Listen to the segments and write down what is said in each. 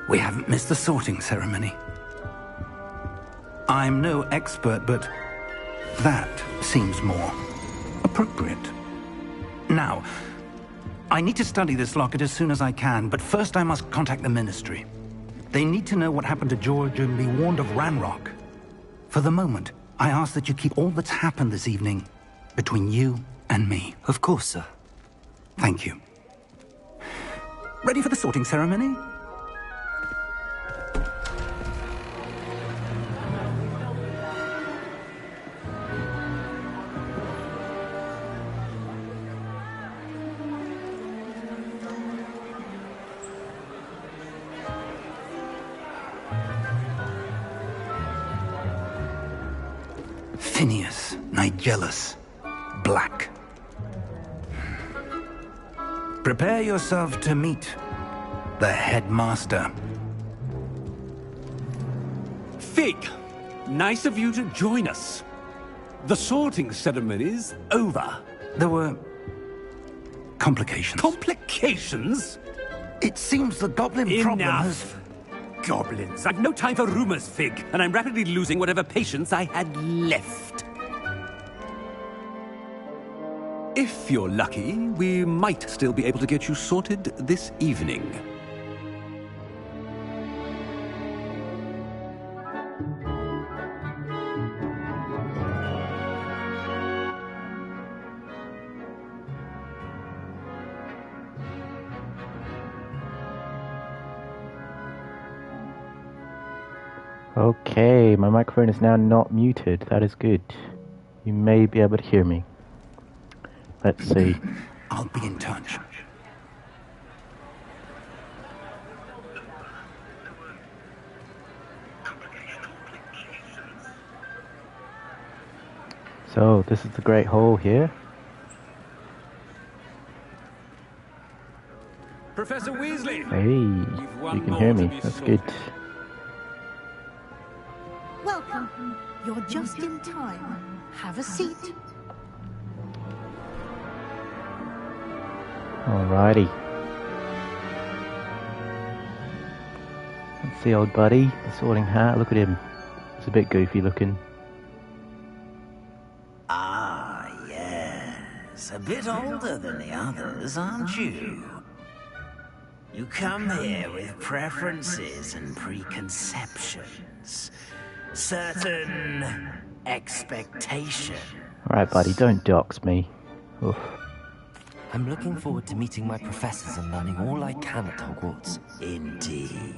We haven't missed the sorting ceremony. I'm no expert, but that seems more appropriate. Now, I need to study this locket as soon as I can, but first I must contact the Ministry. They need to know what happened to George and be warned of Ranrock. For the moment, I ask that you keep all that's happened this evening between you and me. Of course, sir. Thank you. Ready for the sorting ceremony? Phineas, Nigellus, Black. Prepare yourself to meet the headmaster. Fig, nice of you to join us. The sorting ceremony's over. There were complications. Complications? It seems the goblin problem has... Enough! Goblins. I've no time for rumors, Fig, and I'm rapidly losing whatever patience I had left. If you're lucky, we might still be able to get you sorted this evening. Okay, my microphone is now not muted. That is good. You may be able to hear me. Let's see. I'll be in touch. So, this is the Great Hall here. Professor Weasley! Hey, you can hear me. That's good. Welcome. You're just in time. Have a seat. Alrighty. Let's see old buddy, the sorting hat. Look at him. It's a bit goofy looking. Ah, yes. A bit older than the others, aren't you? You come here with preferences and preconceptions. Certain expectation. Alright buddy, don't dox me. Oof. I'm looking forward to meeting my professors and learning all I can at Hogwarts. Indeed.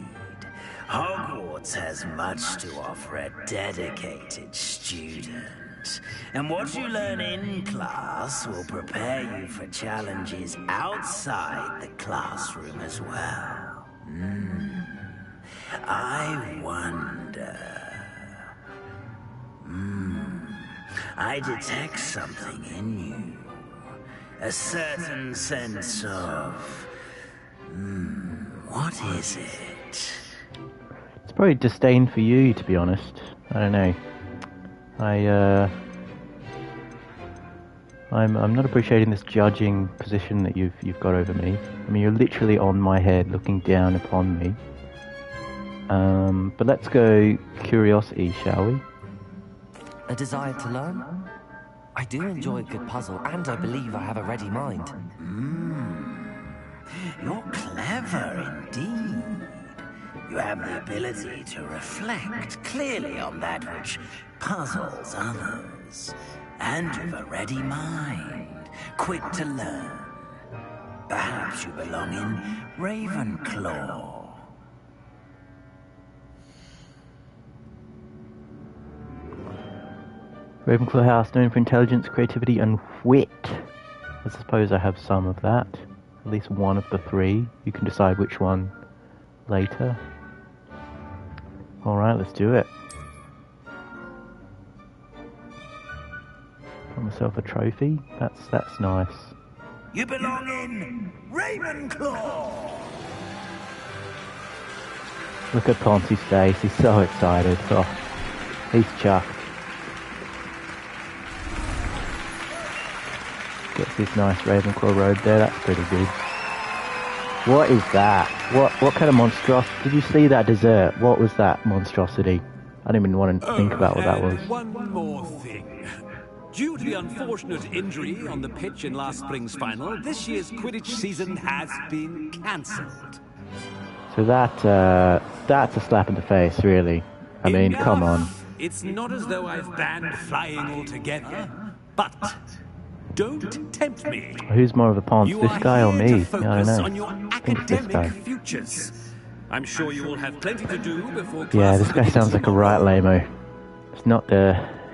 Hogwarts has much to offer a dedicated student. And what you learn in class will prepare you for challenges outside the classroom as well. I wonder... I detect something in you. A certain sense of... what is it? It's probably disdain for you, to be honest. I don't know. I'm not appreciating this judging position that you've got over me. I mean, you're literally on my head, looking down upon me. But let's go curiosity, shall we? A desire to learn? I do enjoy a good puzzle, and I believe I have a ready mind. You're clever indeed. You have the ability to reflect clearly on that which puzzles others. And you've a ready mind, quick to learn. Perhaps you belong in Ravenclaw. Ravenclaw House, known for intelligence, creativity, and wit. I suppose I have some of that. At least one of the three. You can decide which one later. Alright, let's do it. Got myself a trophy. That's nice. You belong in Ravenclaw! Look at Poncey's face. He's so excited. Oh, he's chuffed. Gets this nice Ravenclaw robe there, that's pretty good. What is that? What kind of monstrosity? Did you see that dessert? What was that monstrosity? I didn't even want to think about what that was. And one more thing. Due to the unfortunate injury on the pitch in last spring's final, this year's Quidditch season has been cancelled. So that's a slap in the face, really. I mean, come on. It's not as though I've banned flying altogether, but don't tempt me. Who's more of a ponce, You this are guy or here me? to focus I don't know. on your I think it's this guy. academic futures. I'm sure you will have plenty to do before Yeah, classes this guy begin sounds like a tomorrow. right lamo. It's not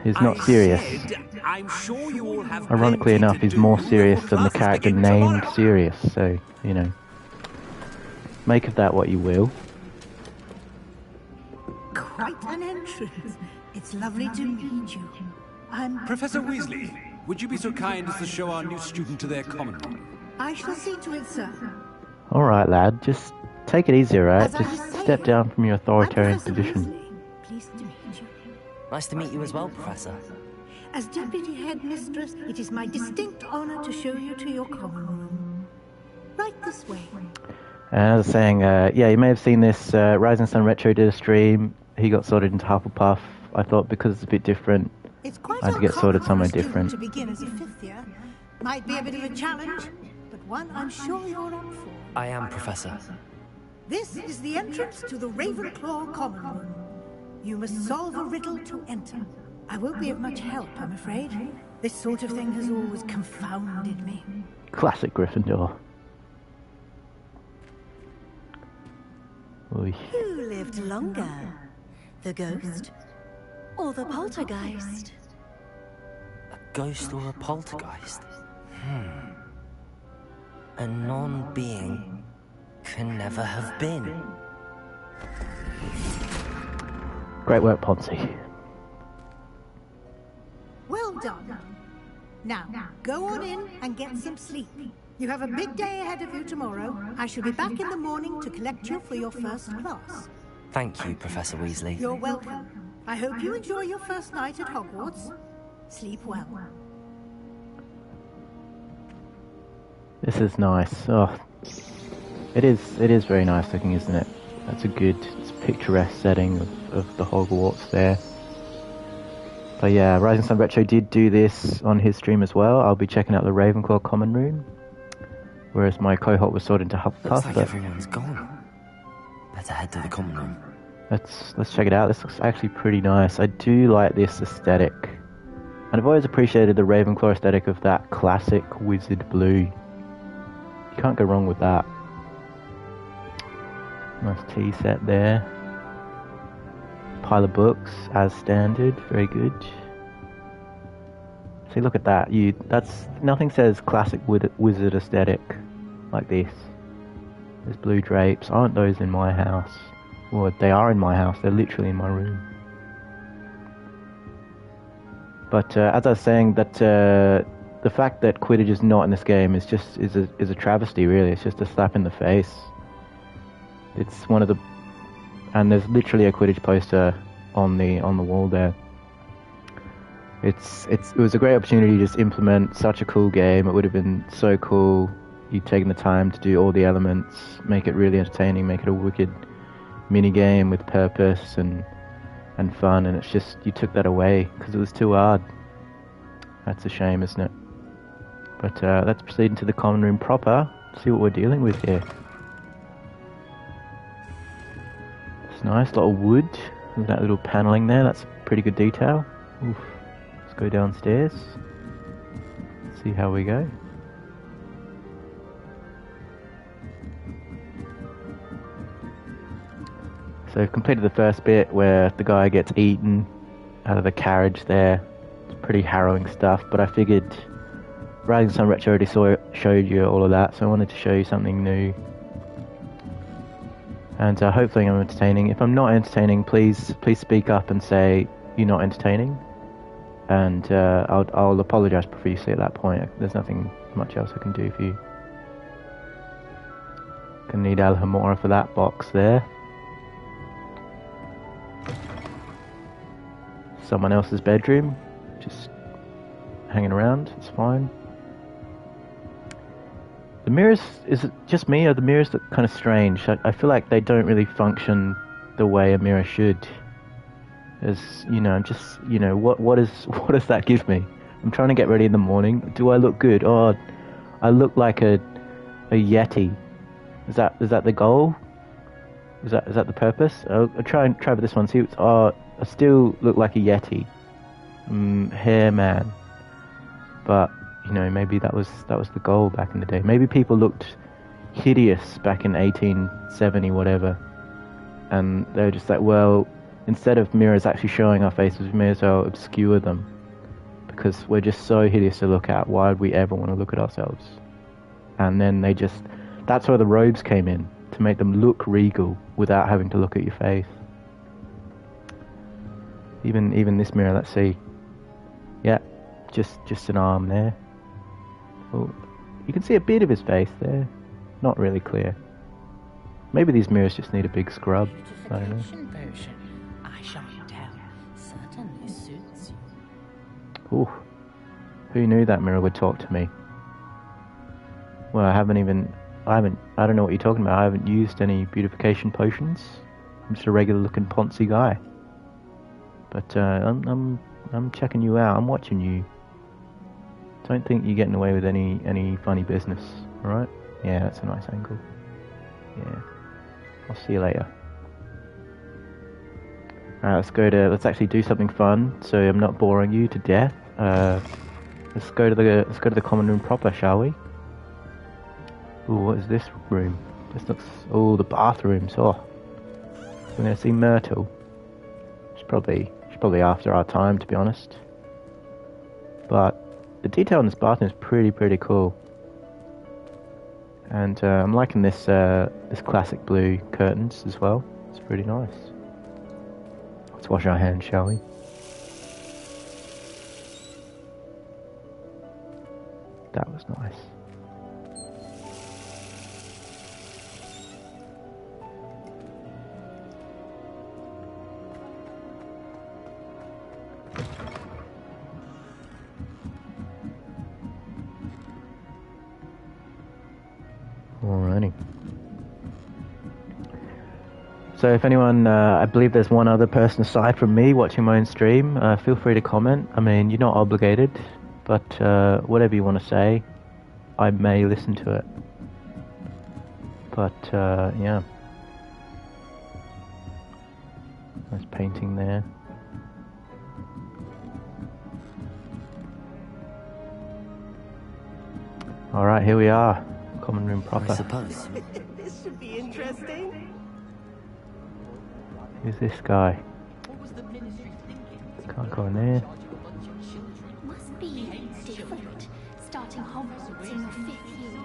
he's not I serious. said, I'm sure you all have Ironically plenty enough, to he's do more before serious than the classes character begin named tomorrow. Sirius, so, you know. Make of that what you will. Quite an entrance. It's lovely to meet you. I'm... Professor Weasley, would you be so kind as to show our new student to their common room? I shall see to it, sir. Alright, lad, just take it easy, alright? As I was Just saying, step down from your I'm authoritarian Professor position. Weasley. Pleased to meet you. Nice to meet you as well, Professor. As Deputy Headmistress, it is my distinct honor to show you to your common room. Right this way. And as I was saying, yeah, you may have seen this, Rising Sun Retro did a stream. He got sorted into Hufflepuff. I thought because it's a bit different, It's quite I had to get sorted uncommon somewhere for a student different. to begin as a fifth year. Might be a bit of a challenge, but one I'm sure you're up for. I am, Professor. This is the entrance to the Ravenclaw common room. You must solve a riddle to enter. I won't be of much help, I'm afraid. This sort of thing has always confounded me. Classic Gryffindor. Oy. Who lived longer? The ghost or the poltergeist? A ghost or a poltergeist? A non-being can never have been. Great work, Poncey. Well done. Now, go on in and get some sleep. You have a big day ahead of you tomorrow. I shall be back in the morning to collect you for your first class. Thank you, Professor Weasley. You're welcome. I hope you enjoy your first night at Hogwarts. Sleep well. This is nice. Oh, it is very nice looking, isn't it? That's a good, it's picturesque setting of the Hogwarts there. But yeah, Rising Sun Retro did do this on his stream as well. I'll be checking out the Ravenclaw common room, whereas my cohort was sorted into Hufflepuff. Looks like but everyone's gone. Better head to the common room. let's check it out. This looks actually pretty nice. I do like this aesthetic, and I've always appreciated the Ravenclaw aesthetic of that classic wizard blue. You can't go wrong with that. Nice tea set there. Pile of books as standard, very good. See, look at that. That's nothing says classic wizard aesthetic like this. There's blue drapes. Aren't those in my house? Well, they are in my house. They're literally in my room. But as I was saying, that the fact that Quidditch is not in this game is just is a travesty. Really, it's just a slap in the face. It's one of the, and there's literally a Quidditch poster on the wall there. It was a great opportunity to just implement such a cool game. It would have been so cool. You'd taken the time to do all the elements, make it really entertaining, make it a wicked mini game with purpose and fun. And it's just you took that away because it was too hard. That's a shame, isn't it? But let's proceed into the common room proper. See what we're dealing with here. It's nice, a lot of wood with that little paneling there. That's pretty good detail. Oof. Let's go downstairs. See how we go. So I've completed the first bit where the guy gets eaten out of the carriage there. It's pretty harrowing stuff, but I figured Rising Sun Retro already showed you all of that, so I wanted to show you something new. And hopefully I'm entertaining. If I'm not entertaining, please speak up and say you're not entertaining. And I'll apologise profusely at that point. There's nothing much else I can do for you. Gonna need Alhambra for that box there. Someone else's bedroom, just hanging around, it's fine. The mirrors, is it just me, or the mirrors look kind of strange? I feel like they don't really function the way a mirror should. As, you know, just, you know, what does that give me? I'm trying to get ready in the morning. Do I look good? Oh, I look like a yeti. Is that the goal? Is that the purpose? I'll try with this one. See, I still look like a yeti. Hair man. But, you know, maybe that was the goal back in the day. Maybe people looked hideous back in 1870, whatever. And they were just like, well, instead of mirrors actually showing our faces, we may as well obscure them. Because we're just so hideous to look at. Why would we ever want to look at ourselves? And then that's where the robes came in, to make them look regal without having to look at your face. Even this mirror, let's see. Yeah, just an arm there. Oh, you can see a bit of his face there. Not really clear. Maybe these mirrors just need a big scrub. I don't know. I shan't tell. Certainly suits you. Ooh. Who knew that mirror would talk to me? Well, I don't know what you're talking about. I haven't used any beautification potions. I'm just a regular looking Poncey guy. But I'm checking you out. I'm watching you. Don't think you're getting away with any funny business, alright? Yeah, that's a nice angle. Yeah. I'll see you later. Alright, let's actually do something fun, so I'm not boring you to death. Let's go to the common room proper, shall we? Ooh, what is this room? This looks... Oh, the bathrooms. Oh. We're gonna see Myrtle. She's probably after our time, to be honest. But the detail in this bathroom is pretty cool. And I'm liking this classic blue curtains as well. It's pretty nice. Let's wash our hands, shall we? That was nice. Alrighty. So if anyone, I believe there's one other person aside from me watching my own stream, feel free to comment. I mean, you're not obligated, but whatever you want to say, I may listen to it. But yeah. Nice painting there. Alright, here we are. Common room proper. I suppose. This should be interesting. Who's this guy? Can't go in there. Must be different. Starting Hogwarts in your 5th year.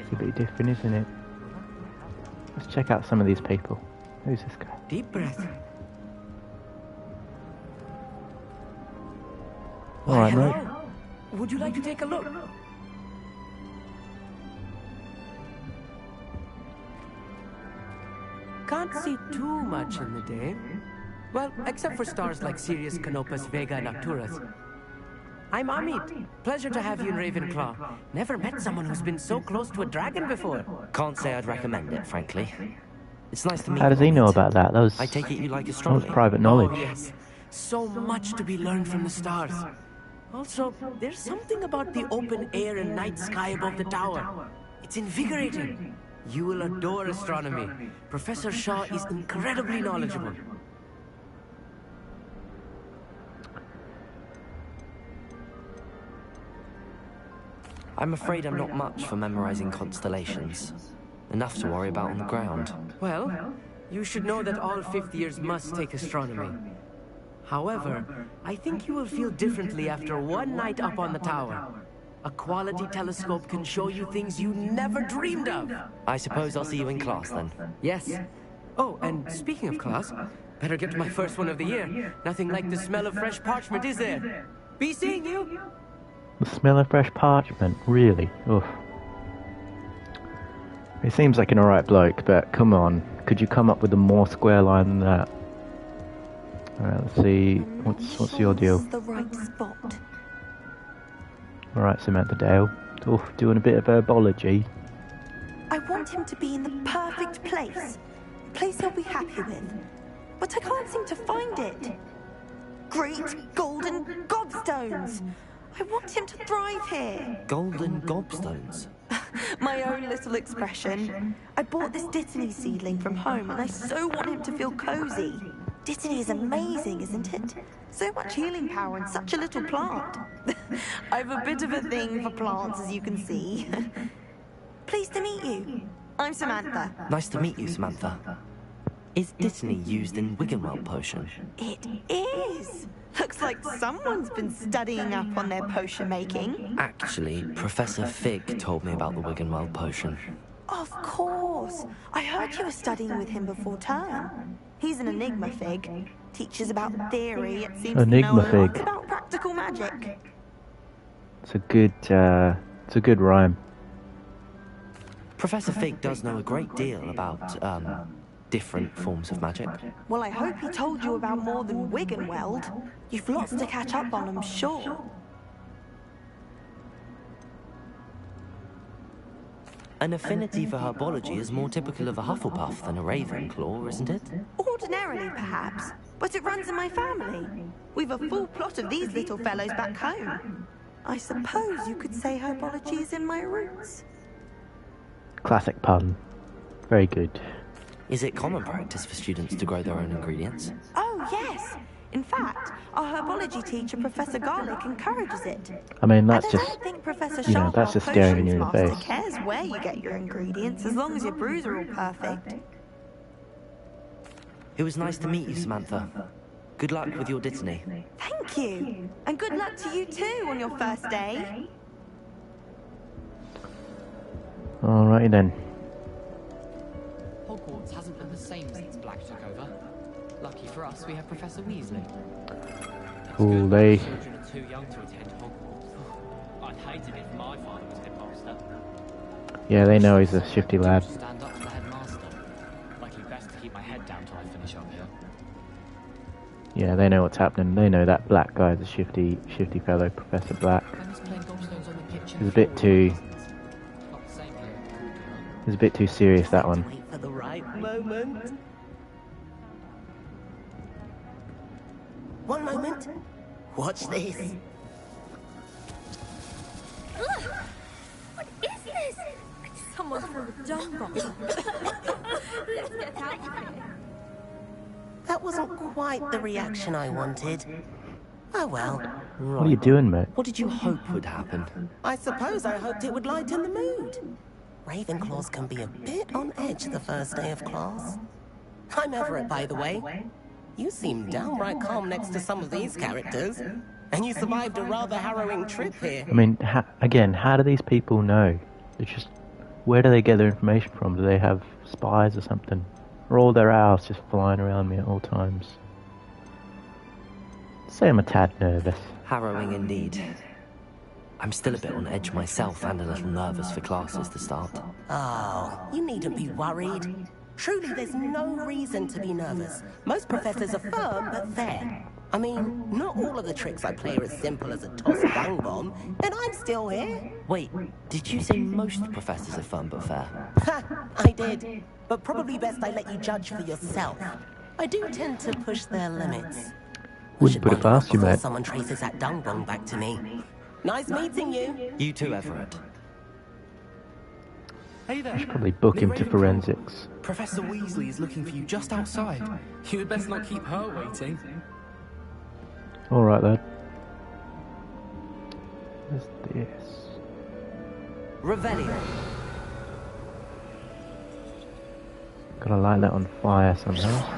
It's a bit different, isn't it? Let's check out some of these people. Who's this guy? Deep breath. Alright, mate. Would you like to take a look? Can't see too much in the day. Well, except for stars like Sirius, Canopus, Vega, and Arcturus. I'm Amit. Pleasure to have you in Ravenclaw. Never met someone who's been so close to a dragon before. Can't say I'd recommend it, frankly. It's nice to meet you. How does he know Amit. about that? That was I take it you like that was astronomy. private knowledge. Oh, yes. So much to be learned from the stars. Also, there's something about the open air and night sky above the tower. It's invigorating. You will adore astronomy. Professor Shaw is incredibly knowledgeable. I'm afraid I'm not much for memorizing constellations. Enough to worry about on the ground. Well, you should know that all 5th years must take astronomy. However, I think you will feel differently after one night up on the tower. A quality telescope can show you things you never dreamed of. I suppose I'll see you in class then. Yes. Oh, and speaking of class, better get to my first one of the year. Nothing like the smell of fresh parchment, is there? Be seeing you! The smell of fresh parchment, really? Oof. He seems like an alright bloke, but come on. Could you come up with a more square line than that? Alright, let's see. What's your deal? The right spot. Alright, Samantha Dale. Oh, doing a bit of herbology. I want him to be in the perfect place. A place he'll be happy with. But I can't seem to find it. Great golden gobstones! I want him to thrive here. Golden gobstones? My own little expression. I bought this Dittany seedling from home and I so want him to feel cozy. Dittany is amazing, isn't it? So much healing power in such a little plant. I have a bit of a thing for plants, as you can see. Pleased to meet you. I'm Samantha. Nice to meet you, Samantha. Is Dittany used in Wiggenweld potion? It is. Looks like someone's been studying up on their potion making. Actually, Professor Fig told me about the Wiggenweld potion. Of course. I heard you were studying with him before term. He's an Enigma Fig. Teaches about theory. It seems Enigma to know a lot Fig. about practical magic. It's a good rhyme. Professor Fig does know a great deal about, different forms of magic. Well, I hope he told you about more than Wiggenweld. You've lots to catch up on, I'm sure. An affinity for herbology is more typical of a Hufflepuff than a Ravenclaw, isn't it? Ordinarily, perhaps. But it runs in my family. We've a full plot of these little fellows back home. I suppose you could say herbology is in my roots. Classic pun. Very good. Is it common practice for students to grow their own ingredients? Oh, yes. In fact, our herbology teacher, Professor Garlick, encourages it. I mean, that's and I just, don't think Professor you know, Sharp, that's our just staring you in the potions face. master, cares where you get your ingredients, as long as your brews are all perfect. It was nice to meet you, Samantha. Good luck with your Dittany. Thank you. And good luck to you too on your first day. Alrighty then. Hogwarts hasn't been the same since Black took over. Lucky for us, we have Professor Weasley. Ooh, they... Children are too young to attend Hogwarts. I'd hate it if my father was headmaster. Yeah, they know he's a shifty lad. Stand up to the headmaster. Likely best to keep my head down till I finish up here. Yeah, they know what's happening. They know that black guy's a shifty fellow, Professor Black. He's a bit too... He's a bit too serious, that one. Wait for the right moment. One moment. Watch this. What is this? Someone threw a dung bomb. Let's get out of here. That wasn't quite the reaction I wanted. Oh well. What are you doing, mate? What did you hope would happen? I suppose I hoped it would lighten the mood. Ravenclaws can be a bit on edge the first day of class. I'm Everett, by the way. You seem downright calm next to some of these characters. And you survived a rather harrowing trip here. I mean, again, how do these people know? It's just... Where do they get their information from? Do they have spies or something? Or all their owls just flying around me at all times? Say I'm a tad nervous. Harrowing indeed. I'm still a bit on edge myself and a little nervous for classes to start. Oh, you needn't be worried. Truly, there's no reason to be nervous. Most professors are firm but fair. I mean, not all of the tricks I play are as simple as a tossed dung bomb, and I'm still here. Wait, did you say most professors are firm but fair? Ha, I did. But probably best I let you judge for yourself. I do tend to push their limits. Wouldn't put it past you, Before mate. someone traces that dung bomb back to me. Nice meeting you. You too, Everett. Hey there. Should probably book him to forensics. Professor Weasley is looking for you just outside. You had best not keep her waiting. Alright, lad. What's this? Revelio. Gotta light that on fire somehow.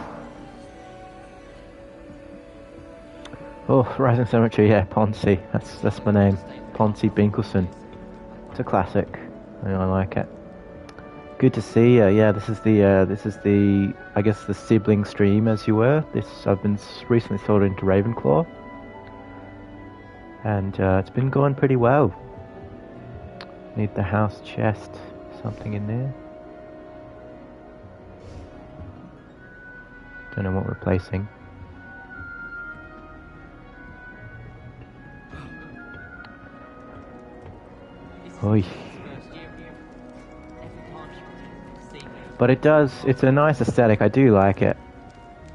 Oh, Rising Cemetery, yeah, Poncey. That's my name. Poncey Binkleson. It's a classic. I like it. Good to see you. Yeah, this is the I guess the sibling stream, as you were. I've been recently sorted into Ravenclaw, and it's been going pretty well. Need the house chest, something in there. Don't know what we're replacing. Oy. But it's a nice aesthetic, I do like it.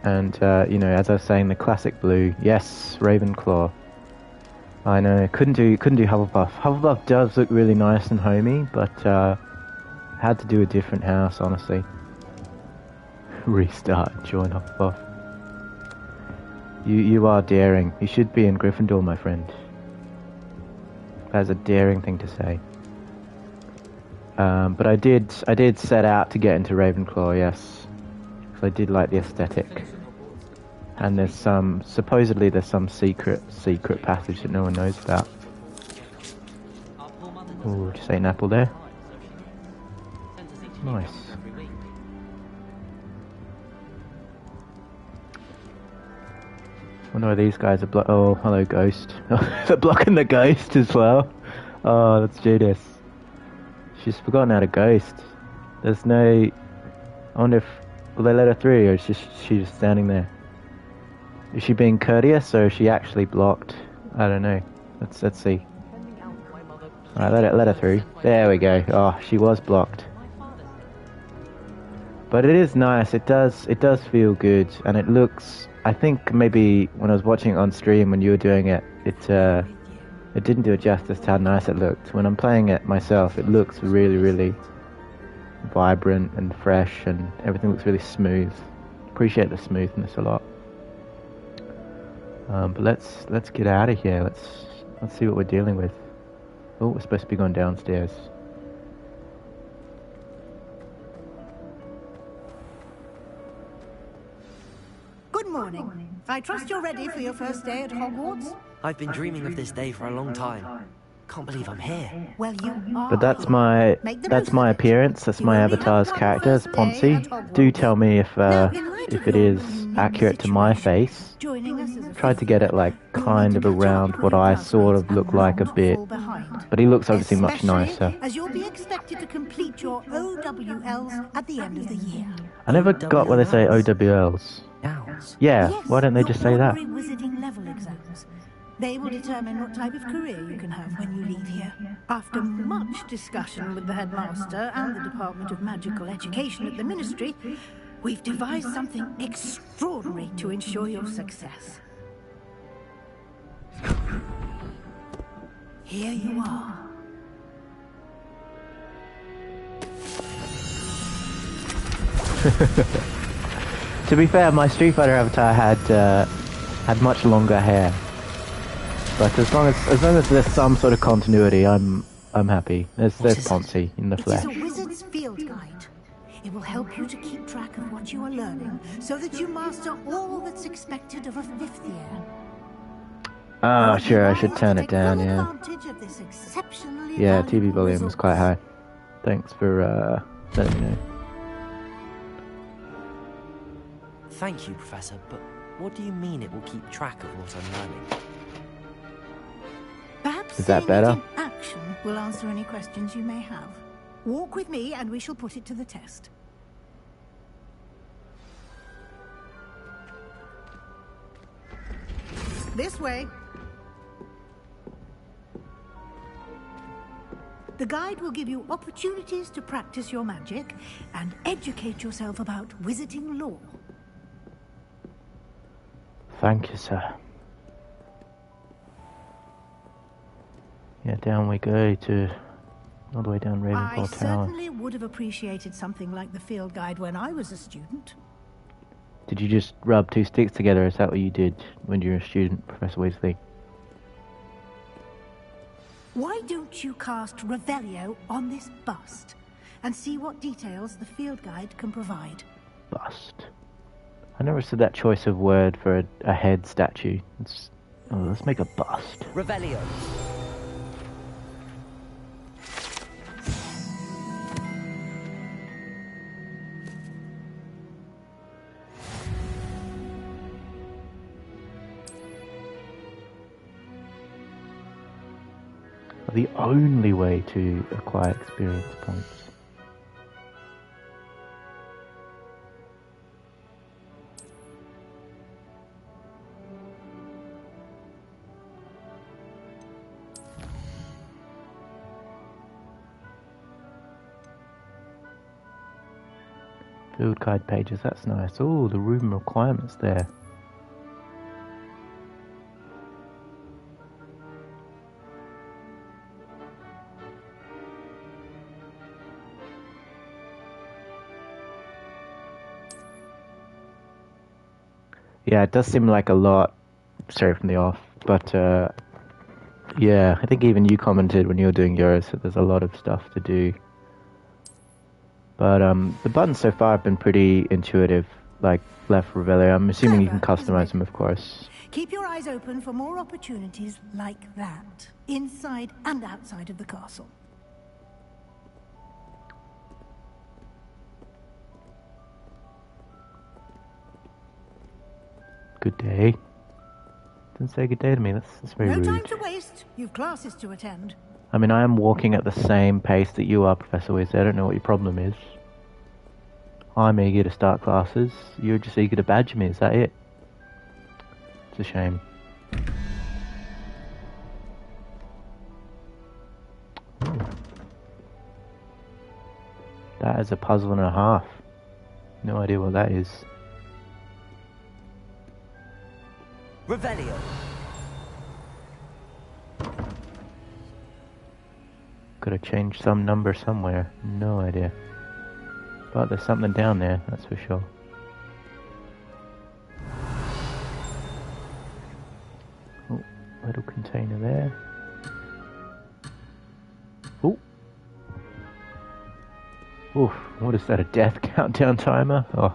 And, you know, as I was saying, the classic blue, yes, Ravenclaw. I know, couldn't do Hufflepuff. Hufflepuff does look really nice and homey, but, had to do a different house, honestly. Restart, join Hufflepuff. You are daring. You should be in Gryffindor, my friend. That's a daring thing to say. But I did set out to get into Ravenclaw, yes. Because I did like the aesthetic. And there's supposedly there's some secret passage that no one knows about. Ooh, just ate an apple there. Nice. I know these guys are oh, hello ghost. They're blocking the ghost as well. Oh, that's Judas. She's forgotten how to ghost. There's no... I wonder if... Will they let her through, or is she just standing there? Is she being courteous, or is she actually blocked? I don't know. Let's see. Alright, let her through. There we go. Oh, she was blocked. But it is nice. It does feel good, and it looks... I think maybe when I was watching it on stream when you were doing it, it didn't do it justice to how nice it looked. When I'm playing it myself, it looks really, really vibrant and fresh, and everything looks really smooth. Appreciate the smoothness a lot. But let's get out of here. Let's see what we're dealing with. Oh, we're supposed to be going downstairs. Good morning. I trust you're ready for your first day at Hogwarts? I've been dreaming of this day for a long time. Can't believe I'm here. Well, you are. But that's my appearance. That's my avatar's character as Poncey. Do tell me if it is accurate to my face. Tried to get it like kind of around what I sort of look like a bit, but he looks obviously much nicer. As you'll be expected to complete your OWLs at the end of the year. I never got what they say OWLs. Yeah, why don't they just say that? Wizarding level exams. They will determine what type of career you can have when you leave here. After much discussion with the headmaster and the Department of Magical Education at the Ministry, we've devised something extraordinary to ensure your success. Here you are. To be fair, my Street Fighter avatar had much longer hair. But as long as there's some sort of continuity, I'm happy. There's Poncey in the flesh. It is a wizard's field guide. It will help you to keep track of what you are learning, so that you master all that's expected of a 5th year. Oh, sure, I should turn it down, yeah. Yeah, TV volume was quite high. Thanks for letting me know. Thank you, Professor, but what do you mean it will keep track of what I'm learning? Perhaps is that better? In action will answer any questions you may have. Walk with me and we shall put it to the test. This way. The guide will give you opportunities to practice your magic and educate yourself about wizarding lore. Thank you, sir. Yeah, down we go to all the way down Ravenclaw Tower. I certainly would have appreciated something like the field guide when I was a student. Did you just rub 2 sticks together? Is that what you did when you were a student, Professor Weasley? Why don't you cast Revelio on this bust and see what details the field guide can provide? Bust. I never said that choice of word for a head statue. Let's make a bust. Revelio. The only way to acquire experience points. Field guide pages, that's nice. Oh, the room requirements there. Yeah, it does seem like a lot straight from the off, but yeah, I think even you commented when you were doing yours that there's a lot of stuff to do. But the buttons so far have been pretty intuitive, like left Revelio. I'm assuming you can customize them, of course. Keep your eyes open for more opportunities like that, inside and outside of the castle. Good day. Didn't say good day to me, that's very rude. No time to waste. You've classes to attend. I mean, I am walking at the same pace that you are, Professor Weasley. I don't know what your problem is. I'm eager to start classes. You're just eager to badge me, is that it? It's a shame. Ooh. That is a puzzle and a half. No idea what that is. Revelio. Gotta change some number somewhere. No idea. But there's something down there, that's for sure. Oh, little container there. Oh. Oof, what is that, a death countdown timer? Oh.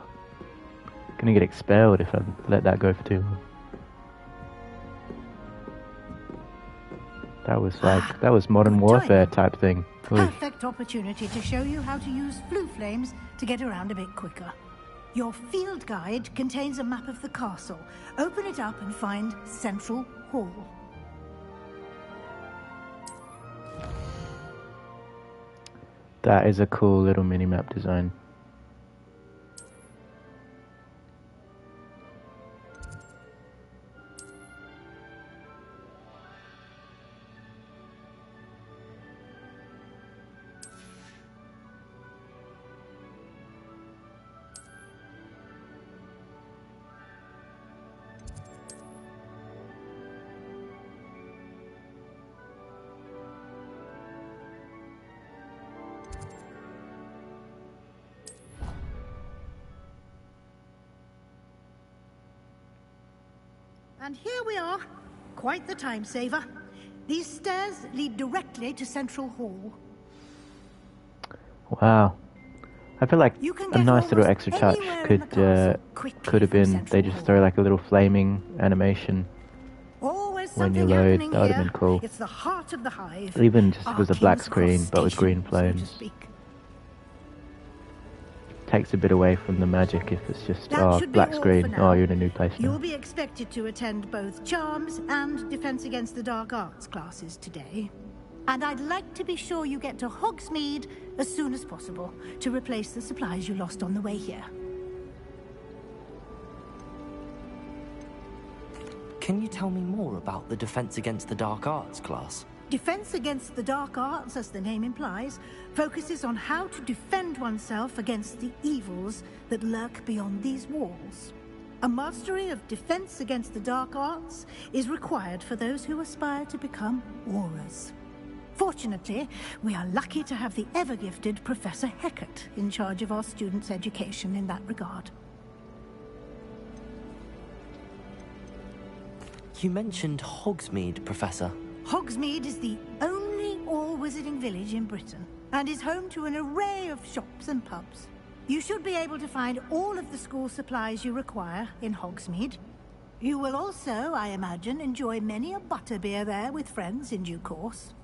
Gonna get expelled if I let that go for too long. That was Modern Warfare type thing. Perfect opportunity to show you how to use flue flames to get around a bit quicker. Your field guide contains a map of the castle. Open it up and find Central Hall. That is a cool little mini-map design. And here we are. Quite the time saver. These stairs lead directly to Central Hall. Wow. I feel like a nice little extra touch could have been they just throw like a little flaming animation when you load. That would have been cool. It's the heart of the hive. Even just with a black screen but with green flames. Takes a bit away from the magic if it's just black screen. Oh, you're in a new place now. You'll be expected to attend both Charms and Defense Against the Dark Arts classes today. And I'd like to be sure you get to Hogsmeade as soon as possible to replace the supplies you lost on the way here. Can you tell me more about the Defense Against the Dark Arts class? Defense Against the Dark Arts, as the name implies, focuses on how to defend oneself against the evils that lurk beyond these walls. A mastery of Defense Against the Dark Arts is required for those who aspire to become Aurors. Fortunately, we are lucky to have the ever-gifted Professor Hecat in charge of our students' education in that regard. You mentioned Hogsmeade, Professor. Hogsmeade is the only all-wizarding village in Britain, and is home to an array of shops and pubs. You should be able to find all of the school supplies you require in Hogsmeade. You will also, I imagine, enjoy many a butterbeer there with friends in due course.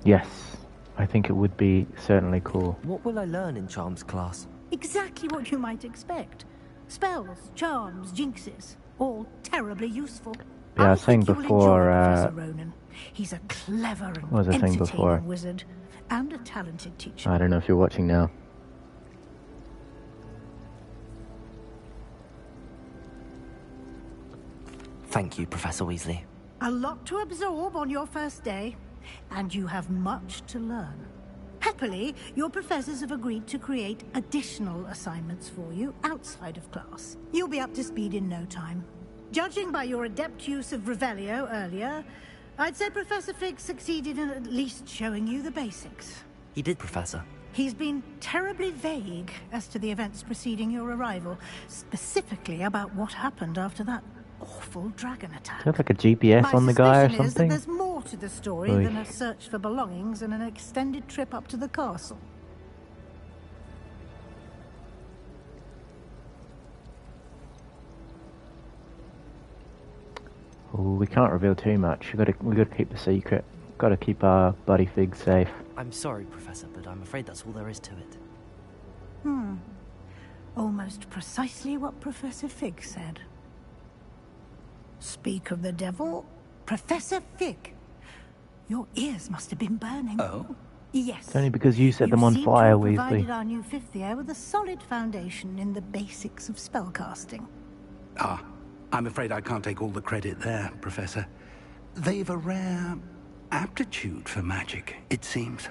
Yes, I think it would be certainly cool. What will I learn in Charms class? Exactly what you might expect. Spells, charms, jinxes, all terribly useful. Yeah, I was saying before, Professor Ronan. He's a clever and entertaining wizard, and a talented teacher. I don't know if you're watching now. Thank you, Professor Weasley. A lot to absorb on your first day. and you have much to learn. Happily, your professors have agreed to create additional assignments for you outside of class. You'll be up to speed in no time. Judging by your adept use of Revelio earlier, I'd say Professor Fig succeeded in at least showing you the basics. He did, Professor. He's been terribly vague as to the events preceding your arrival, specifically about what happened after that awful dragon attack. Is there like a GPS on the guy or My suspicion is that something? there's more to the story Oy. than a search for belongings and an extended trip up to the castle. Oh, we can't reveal too much. We gotta keep the secret. Gotta keep our buddy Fig safe. I'm sorry, Professor, but I'm afraid that's all there is to it. Almost precisely what Professor Fig said. Speak of the devil, Professor Fig. Your ears must have been burning. Oh? Yes. It's only because you set them on seem fire, to have provided Weasley. our new fifth year with a solid foundation in the basics of spellcasting. Ah, I'm afraid I can't take all the credit there, Professor. They've a rare aptitude for magic, it seems.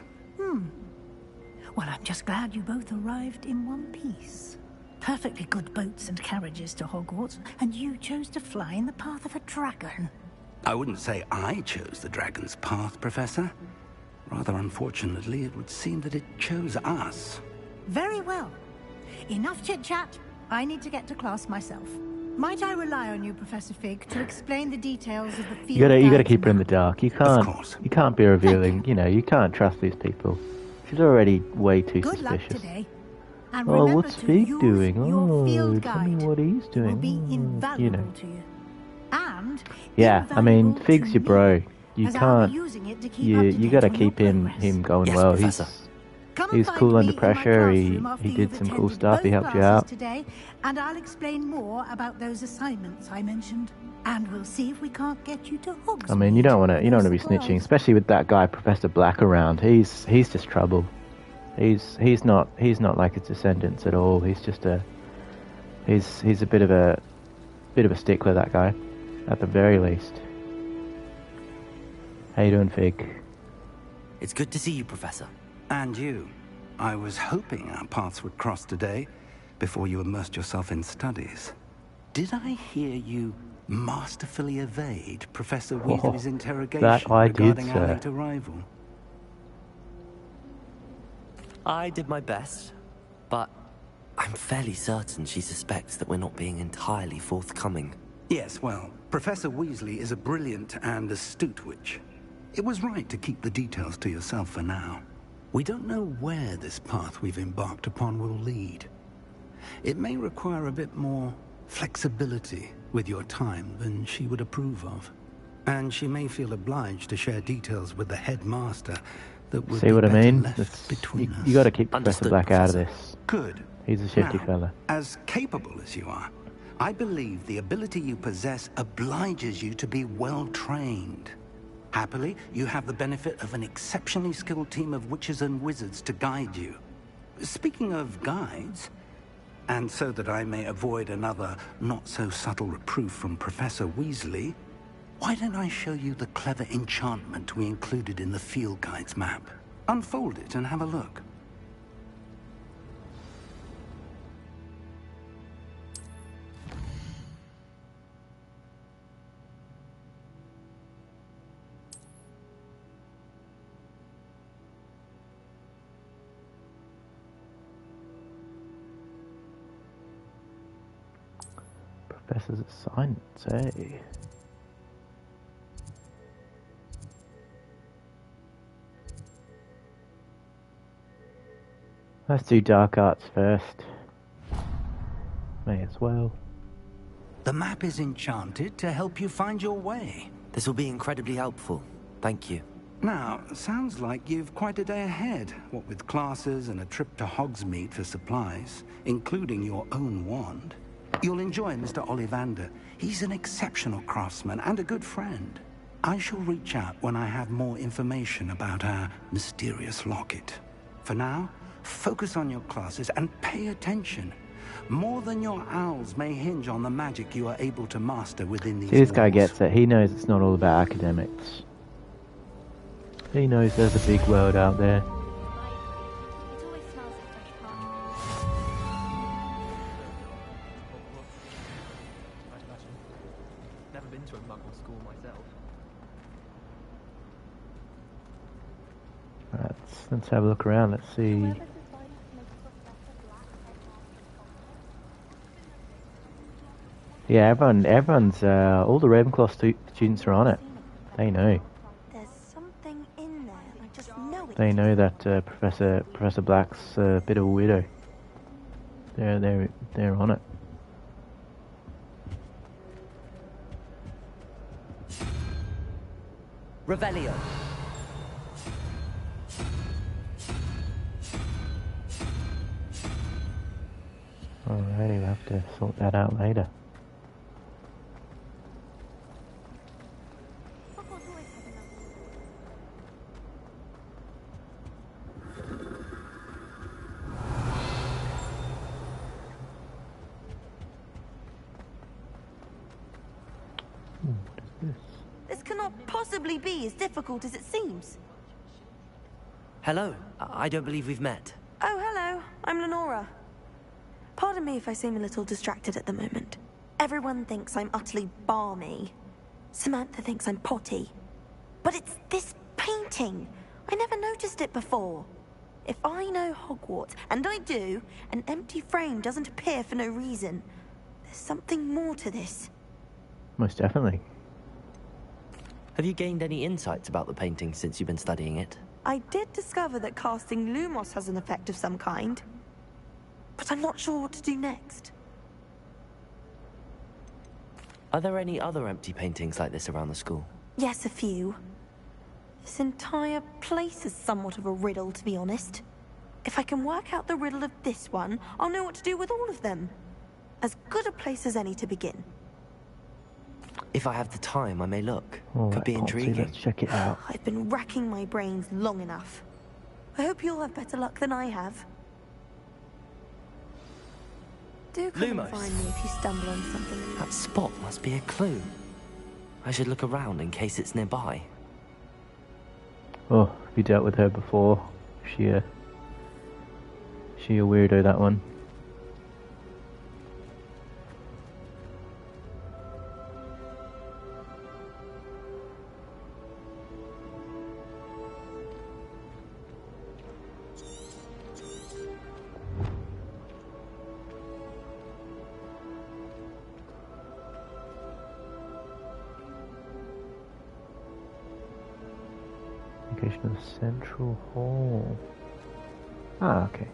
Well, I'm just glad you both arrived in one piece. Perfectly good boats and carriages to Hogwarts, and you chose to fly in the path of a dragon. I wouldn't say I chose the dragon's path, Professor. Rather unfortunately, it would seem that it chose us. Very well. Enough chit-chat. I need to get to class myself. Might I rely on you, Professor Fig, to explain the details of the field You gotta guides keep her in the map? dark. You course. can't be revealing. You know, you can't trust these people. She's already way too Good luck suspicious. today. And Oh, remember what's to Fig use doing? your field Tell me guide. what he's It doing. will be Oh, invaluable you know. to you. And Yeah, I mean, invaluable Fig's to your bro. me, You as I'll can't. be using it to keep You up to you date gotta on your keep him progress. going Yes, well. Professor. Come and He's find cool me under in my pressure. classroom after He did you've some cool attended stuff. He both helped you classes out. today, and I'll explain more about those assignments I mentioned. And we'll see if we can't get you to Hogsmeade. I mean, you don't want to for be those snitching, spoils. especially with that guy Professor Black around. He's just trouble. He's not like his descendants at all. He's just he's a bit of a stickler, that guy, at the very least. How you doing, Fig? It's good to see you, Professor. And you. I was hoping our paths would cross today, before you immersed yourself in studies. Did I hear you masterfully evade Professor Weasley's interrogation that I did, regarding our sir. late arrival? I did my best, but I'm fairly certain she suspects that we're not being entirely forthcoming. Yes, well, Professor Weasley is a brilliant and astute witch. It was right to keep the details to yourself for now. We don't know where this path we've embarked upon will lead. It may require a bit more flexibility with your time than she would approve of. And she may feel obliged to share details with the headmaster that would See be what I better mean? left between us. You got to keep Professor Understood, Black out of Professor. this. Good. He's a shifty Now, fella. as capable as you are, I believe the ability you possess obliges you to be well-trained. Happily, you have the benefit of an exceptionally skilled team of witches and wizards to guide you. Speaking of guides, and so that I may avoid another not-so-subtle reproof from Professor Weasley, why don't I show you the clever enchantment we included in the field guide's map? Unfold it and have a look. Professor's assignments, eh? Let's do dark arts first. May as well. The map is enchanted to help you find your way. This will be incredibly helpful. Thank you. Now, sounds like you've quite a day ahead, what with classes and a trip to Hogsmeade for supplies, including your own wand. You'll enjoy Mr. Ollivander. He's an exceptional craftsman and a good friend. I shall reach out when I have more information about our mysterious locket. For now, focus on your classes and pay attention. More than your owls may hinge on the magic you are able to master within these See, this guy walls. gets it. He knows it's not all about academics. He knows there's a big world out there. It always smells like fresh parchment. I'd imagine. Never been to a muggle school myself. Right, let's have a look around. Let's see. Yeah, everyone's all the Ravenclaw students are on it. They know. There's something in there. I just know it. They know that Professor Black's a bit of a weirdo. They're on it. Revelio. Alrighty, we'll have to sort that out later. This cannot possibly be as difficult as it seems. Hello. I don't believe we've met. Oh, hello. I'm Lenora. Pardon me if I seem a little distracted at the moment. Everyone thinks I'm utterly balmy. Samantha thinks I'm potty. But it's this painting. I never noticed it before. If I know Hogwarts, and I do, an empty frame doesn't appear for no reason. There's something more to this. Most definitely. Have you gained any insights about the painting since you've been studying it? I did discover that casting Lumos has an effect of some kind. But I'm not sure what to do next. Are there any other empty paintings like this around the school? Yes, a few. This entire place is somewhat of a riddle, to be honest. If I can work out the riddle of this one, I'll know what to do with all of them. As good a place as any to begin. If I have the time, I may look. All Could right, be Poncey, intriguing. let's check it out. I've been racking my brains long enough. I hope you'll have better luck than I have. Do come and Lumos. find me if you stumble on something. That spot must be a clue. I should look around in case it's nearby. Oh, have you dealt with her before? She a weirdo, that one. Location of Central Hall. Ah, okay.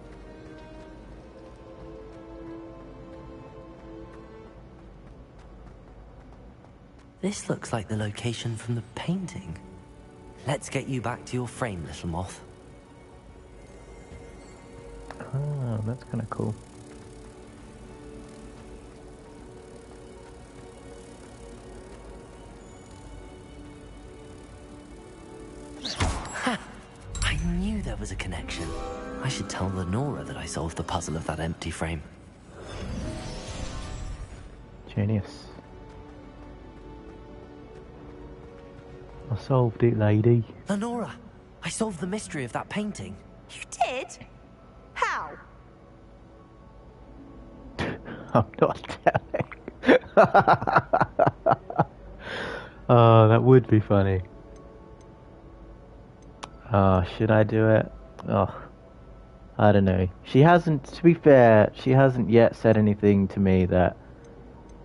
This looks like the location from the painting. Let's get you back to your frame, little moth. Ah, that's kind of cool. Ha! I knew there was a connection. I should tell Lenora that I solved the puzzle of that empty frame. Genius. I solved it, lady. Lenora, I solved the mystery of that painting. You did? How? I'm not telling. Oh, that would be funny. Oh, should I do it? Oh, I don't know. She hasn't, to be fair, she hasn't yet said anything to me that,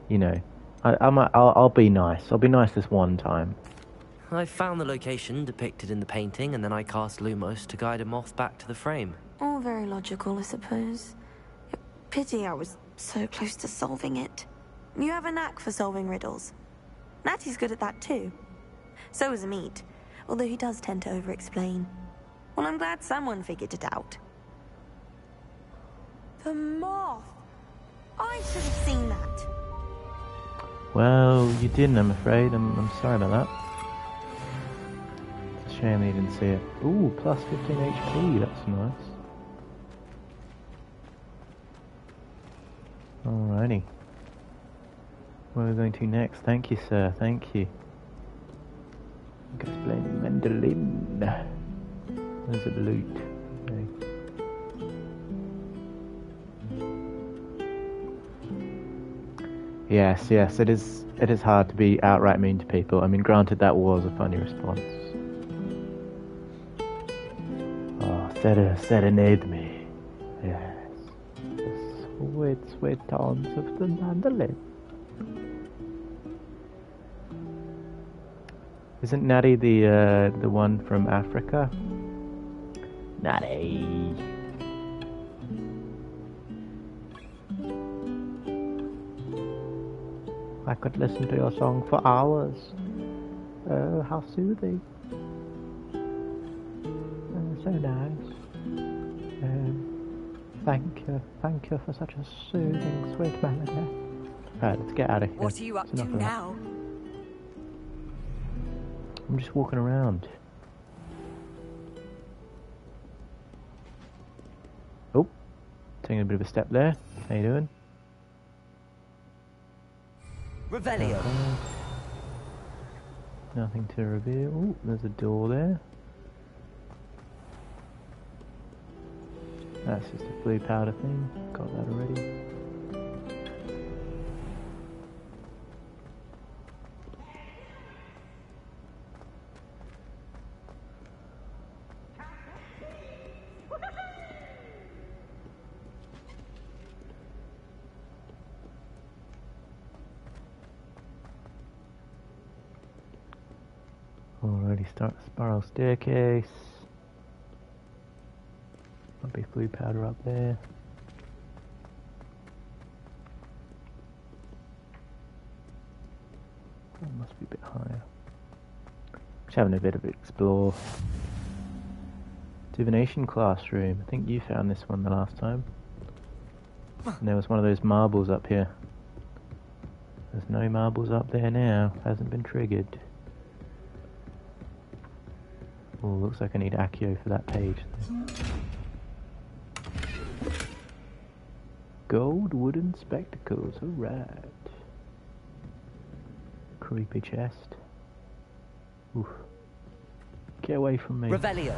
you know, I'll be nice. I'll be nice this one time. I found the location depicted in the painting, and then I cast Lumos to guide a moth back to the frame. All very logical, I suppose. Pity I was so close to solving it. You have a knack for solving riddles. Natty's good at that too. So is Amit, although he does tend to over-explain. Well, I'm glad someone figured it out. The moth! I should have seen that. Well, you didn't, I'm afraid. I'm sorry about that. It's a shame that you didn't see it. Ooh, plus 15 HP, that's nice. Alrighty. Where are we going to next? Thank you, sir, thank you. Explaining mandolin. There's a loot. Okay. Yes, it is hard to be outright mean to people. I mean, granted, that was a funny response. Oh, serenade me. Yes. The sweet, sweet tones of the mandolin. Isn't Natty the one from Africa? Natty. I could listen to your song for hours. Oh, how soothing. Oh, so nice. Thank you for such a soothing, sweet melody. Right, let's get out of here. What are you up to now? I'm just walking around. Oh, taking a bit of a step there. How you doing? Revelio. Nothing to reveal. Oh, there's a door there. That's just a blue powder thing. Got that already. Already start the spiral staircase. Might be blue powder up there. That must be a bit higher. Just having a bit of explore. Divination classroom. I think you found this one the last time. And there was one of those marbles up here. There's no marbles up there now. Hasn't been triggered. Oh, looks like I need Accio for that page. Gold wooden spectacles, alright. Creepy chest. Oof. Get away from me. Revelio.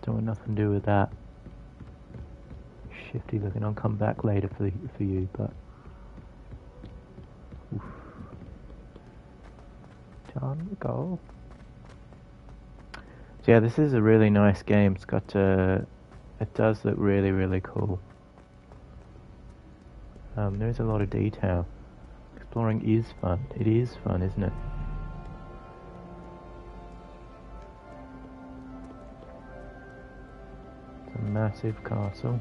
Don't want nothing to do with that. Shifty looking. I'll come back later for you, but. Oof. Time to go. So yeah, this is a really nice game. It's got it does look really, really cool. There's a lot of detail. Exploring is fun. It is fun, isn't it? It's a massive castle.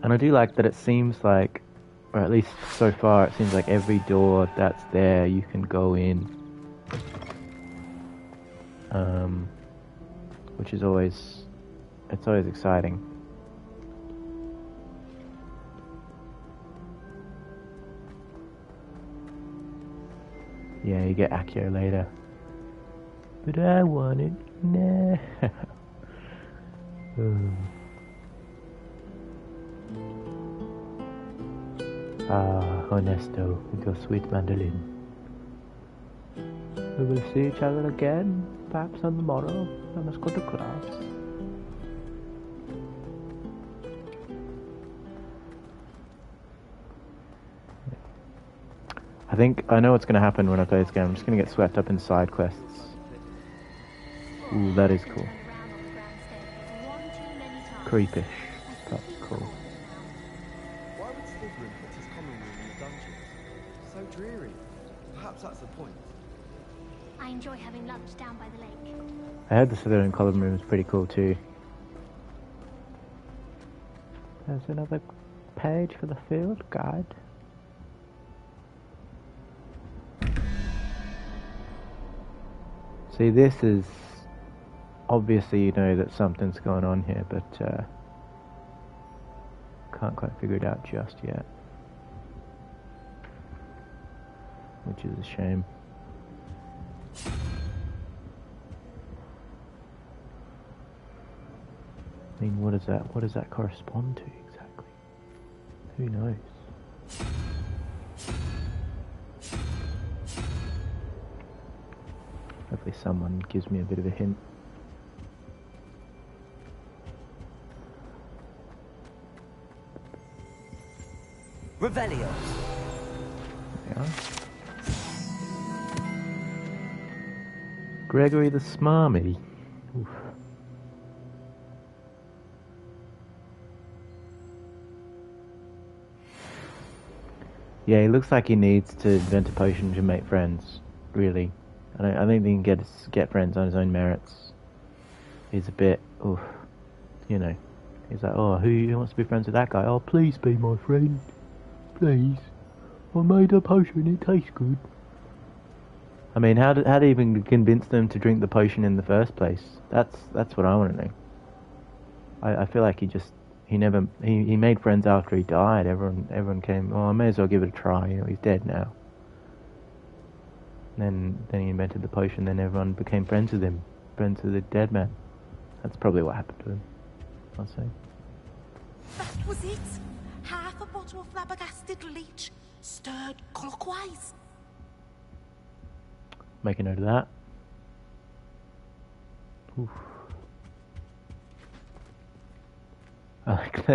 And I do like that it seems like, or at least so far, it seems like every door that's there you can go in. Which is always, it's always exciting. Yeah, you get Accio later. But I want it now. Ah, Honesto, with your sweet mandolin. We will see each other again, perhaps on the morrow. I must go to class. I think I know what's going to happen when I play this game. I'm just going to get swept up in side quests. Ooh, that is cool. Creepish, but cool. So dreary. Perhaps that's the point. I enjoy having lunch down by the lake. I heard the Slytherin column room is pretty cool too. There's another page for the field guide. See, this is obviously, you know that something's going on here, but can't quite figure it out just yet, which is a shame. I mean, what does that correspond to exactly? Who knows? Hopefully someone gives me a bit of a hint. Revelio. Yeah. Gregory the Smarmy. Oof. Yeah, he looks like he needs to invent a potion to make friends. Really, I don't think he can get friends on his own merits. He's a bit, oof, you know. He's like, oh, who wants to be friends with that guy? Oh, please be my friend, please. I made a potion. It tastes good. I mean, how do you even convince them to drink the potion in the first place? That's what I want to know. I feel like he made friends after he died. Everyone came. Oh, I may as well give it a try. You know, he's dead now. Then he invented the potion. Then everyone became friends with him, friends with the dead man. That's probably what happened to him. I'll say. That was it. Half a bottle of flabbergasted leech, stirred clockwise. Make a note of that. Oof. I like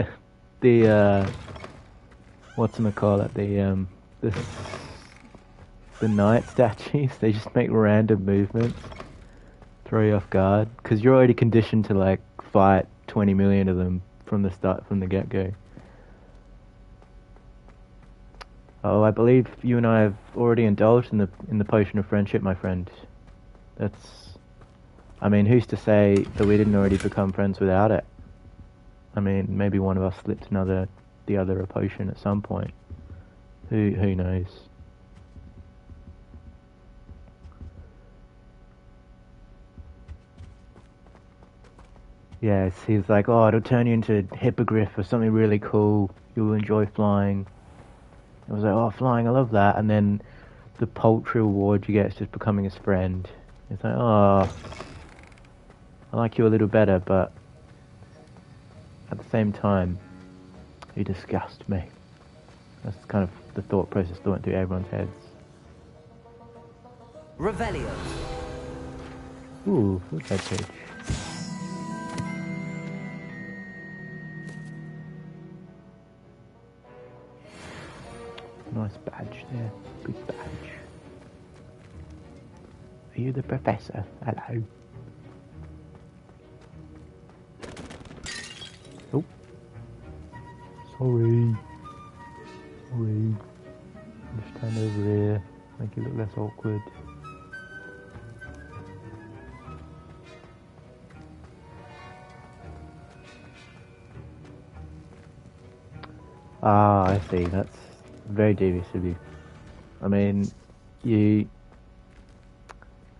the whatchamacallit, the knight statues. They just make random movements, throw you off guard, because you're already conditioned to like fight 20 million of them from the get-go. Oh, I believe you and I have already indulged in the potion of friendship, my friend. I mean, who's to say that we didn't already become friends without it? I mean, maybe one of us slipped the other a potion at some point. Who knows? Yes, he's like, oh, it'll turn you into a hippogriff or something really cool. You'll enjoy flying. I was like, oh, flying, I love that. And then the paltry reward you get is just becoming his friend. It's like, oh, I like you a little better, but at the same time, you disgust me. That's kind of the thought process that went through everyone's heads. Revelio. Ooh, look at that page. Nice badge there. Good badge. Are you the professor? Hello. Oh. Sorry. Just stand over here. Make it look less awkward. Ah, I see. That's very devious of you. I mean, you've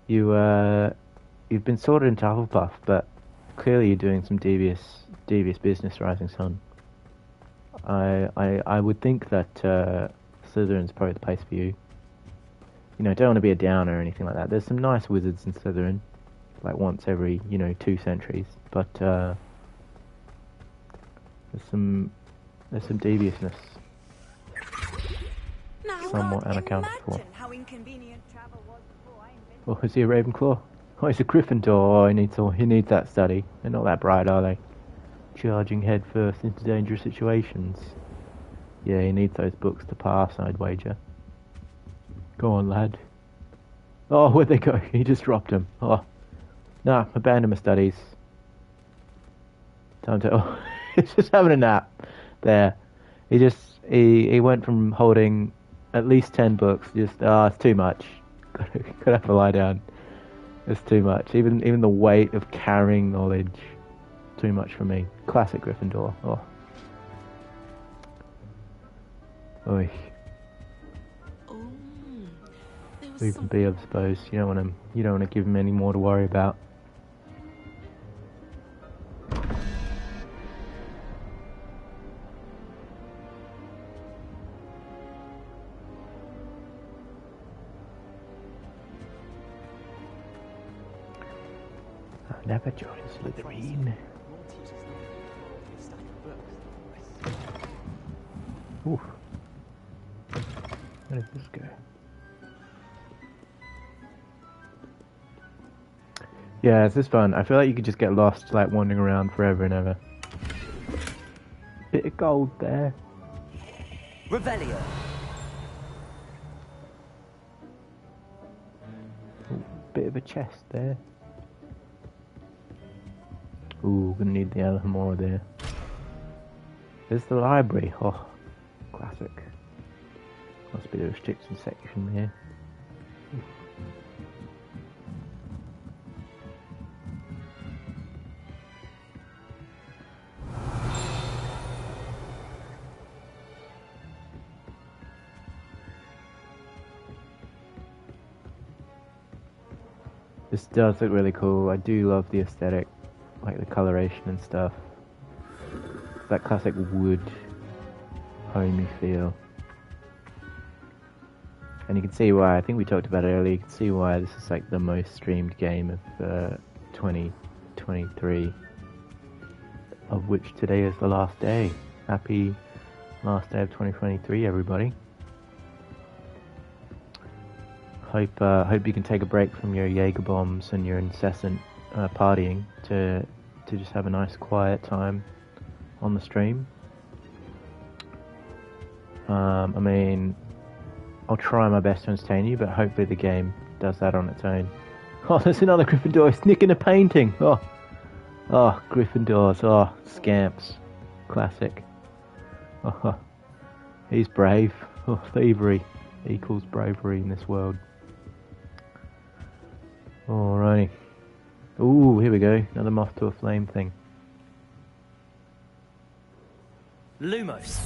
been sorted into Hufflepuff, but clearly you're doing some devious business, Rising Sun. I would think that Slytherin's probably the place for you. You know, don't want to be a downer or anything like that. There's some nice wizards in Slytherin, like once every 2 centuries, but there's some deviousness. Somewhat unaccounted for. Oh, is he a Ravenclaw? Oh, he's a Gryffindor. Oh, he needs that study. They're not that bright, are they? Charging headfirst into dangerous situations. Yeah, he needs those books to pass, I'd wager. Go on, lad. Oh, where'd they go? He just dropped them. Oh, no, abandon my studies. Time to... Oh, he's just having a nap. There. He went from holding at least 10 books, it's too much. Gotta have to lie down. It's too much. Even the weight of carrying knowledge, too much for me. Classic Gryffindor. Oh. Oy. Leave him be, I suppose. You don't want to give him any more to worry about. Never join Slytherin. Ooh. Where does this go? Yeah, it's just fun. I feel like you could just get lost, like, wandering around forever and ever. Bit of gold there. Revelio. Ooh, bit of a chest there. Ooh, gonna need the Alhambra there. There's the library. Oh, classic. Must be the restricted section there. Ooh. This does look really cool. I do love the aesthetic, like the coloration and stuff. That classic wood, homey feel. And you can see why, I think we talked about it earlier, you can see why this is like the most streamed game of 2023. Of which today is the last day. Happy last day of 2023, everybody. Hope you can take a break from your Jaeger bombs and your incessant partying to just have a nice quiet time on the stream. I mean, I'll try my best to entertain you, but hopefully the game does that on its own. Oh, there's another Gryffindor snicking a painting. Oh, Gryffindors. Oh, scamps. Classic. Oh, he's brave. Oh, thievery equals bravery in this world. Alrighty. Ooh, here we go. Another moth to a flame thing. Lumos.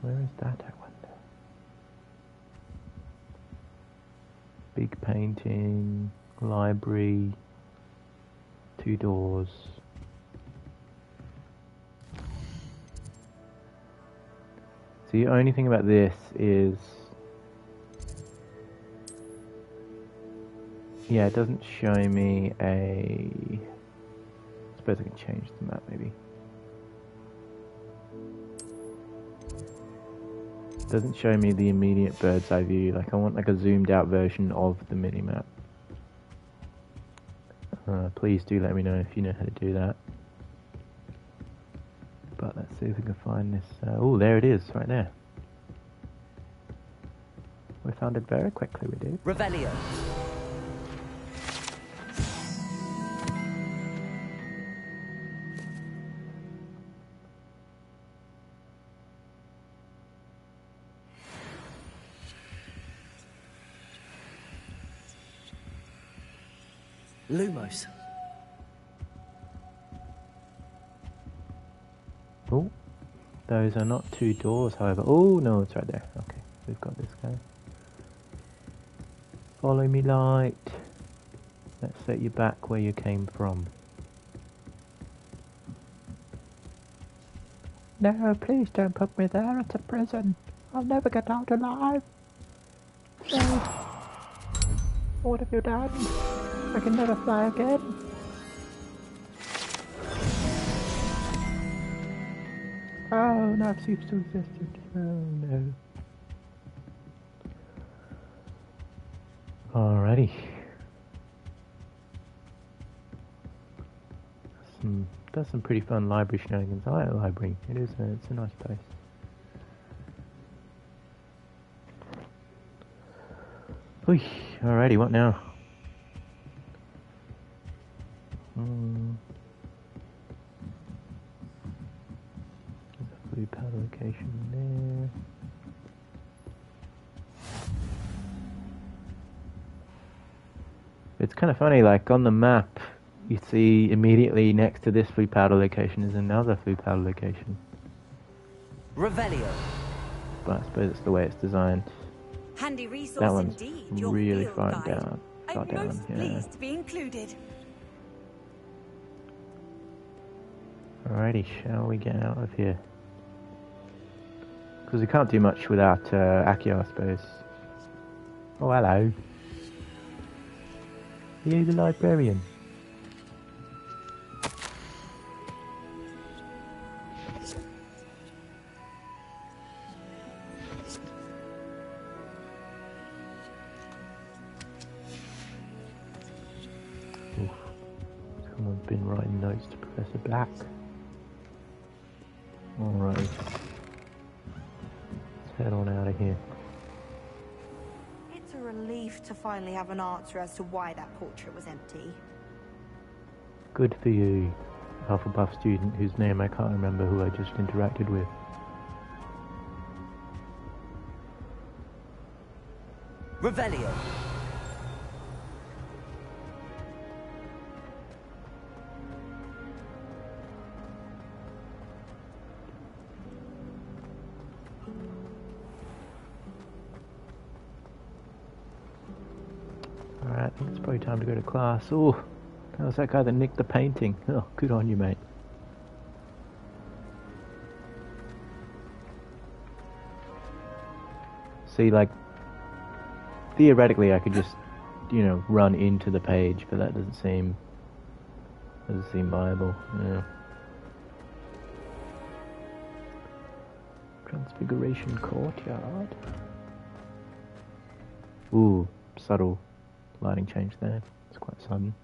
Where is that, I wonder? Big painting, library, 2 doors. So the only thing about this is, yeah, it doesn't show me a, I suppose I can change the map maybe. It doesn't show me the immediate bird's eye view, like I want like a zoomed out version of the minimap. Please do let me know if you know how to do that. But let's see if we can find this. Oh, there it is, right there. We found it very quickly, we did. Revelio. Lumos. Oh, those are not 2 doors, however. Oh, no, it's right there. Okay, we've got this guy. Follow me, light. Let's set you back where you came from. No, please don't put me there. It's a prison. I'll never get out alive. No. What have you done? I can never fly again. Oh, no, it seems to existed. Oh, no. Alrighty. Does some pretty fun library shenanigans. I like the library. It's a nice place. Oy, alrighty, what now? There's a blue powder location there. It's kind of funny, like on the map, you see immediately next to this flea powder location is another flea powder location. Revelio. But I suppose it's the way it's designed. Handy resource That one's indeed, your really field far guide. down. Far I'm down, most yeah. pleased to be included. Alrighty, shall we get out of here? Because we can't do much without Akio, I suppose. Oh, hello. Are you the librarian? writing notes to Professor Black. Alright. Let's head on out of here. It's a relief to finally have an answer as to why that portrait was empty. Good for you, Hufflepuff student whose name I can't remember who I just interacted with. Revelio. Alright, I think it's probably time to go to class. Oh, that was that guy that nicked the painting. Oh, good on you, mate. See, like, theoretically I could just, you know, run into the page, but that doesn't seem viable. Yeah. Transfiguration Courtyard. Ooh, subtle lighting change there. It's quite sudden.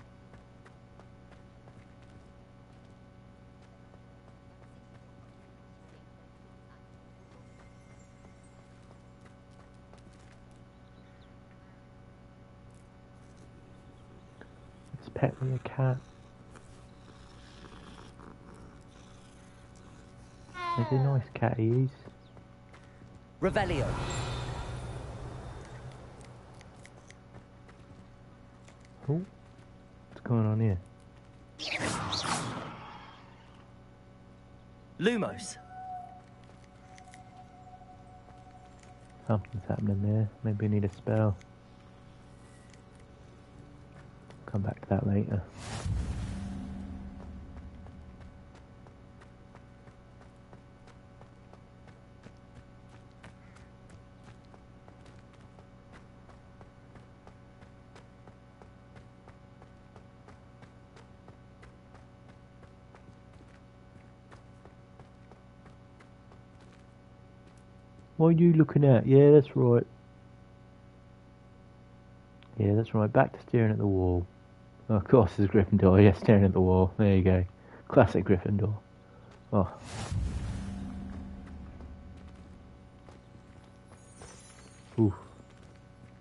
It's Petley a cat. He's a nice cat, he is. Revelio. Oh, what's going on here? Lumos. Something's happening there. Maybe I need a spell. Come back to that later. What are you looking at? Yeah, that's right. Yeah, that's right. Back to staring at the wall. Oh, of course, it's Gryffindor. Yeah, staring at the wall. There you go. Classic Gryffindor. Oh. Ooh.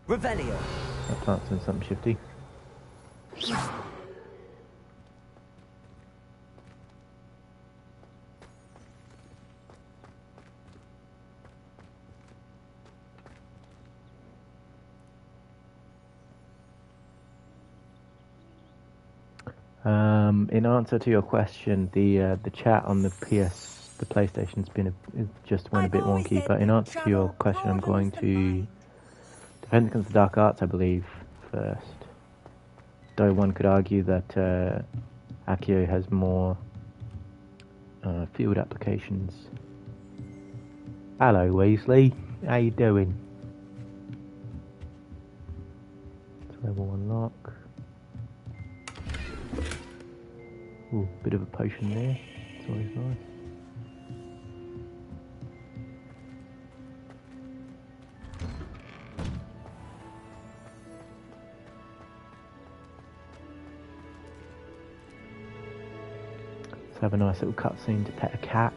Revelio. That plant's doing something shifty. In answer to your question, the chat on the PlayStation's been just went a bit wonky. But in answer to your question, I'm going to Defense Against the Dark Arts, I believe, first. Though one could argue that Accio has more field applications. Hello, Weasley. How you doing? It's level 1 lock. Ooh, bit of a potion there. It's always nice. Let's have a nice little cutscene to pet a cat.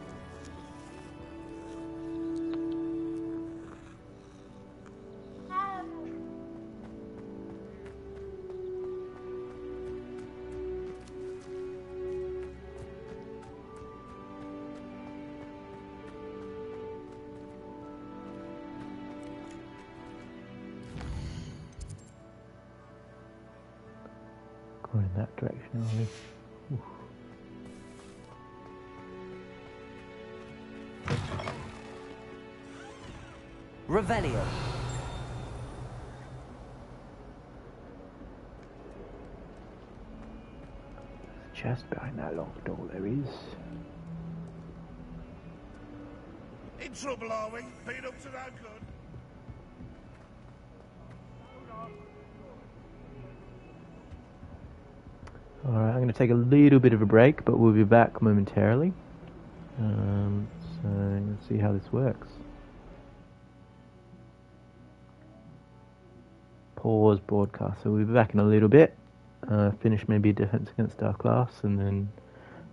Going in that direction, are we? Oof. Revelio. Chest behind that locked door, there is. In trouble, are we? Been up to no good. Alright, I'm going to take a little bit of a break, but we'll be back momentarily. So let's see how this works. Pause broadcast, so we'll be back in a little bit. finish maybe Defense Against Dark Class, and then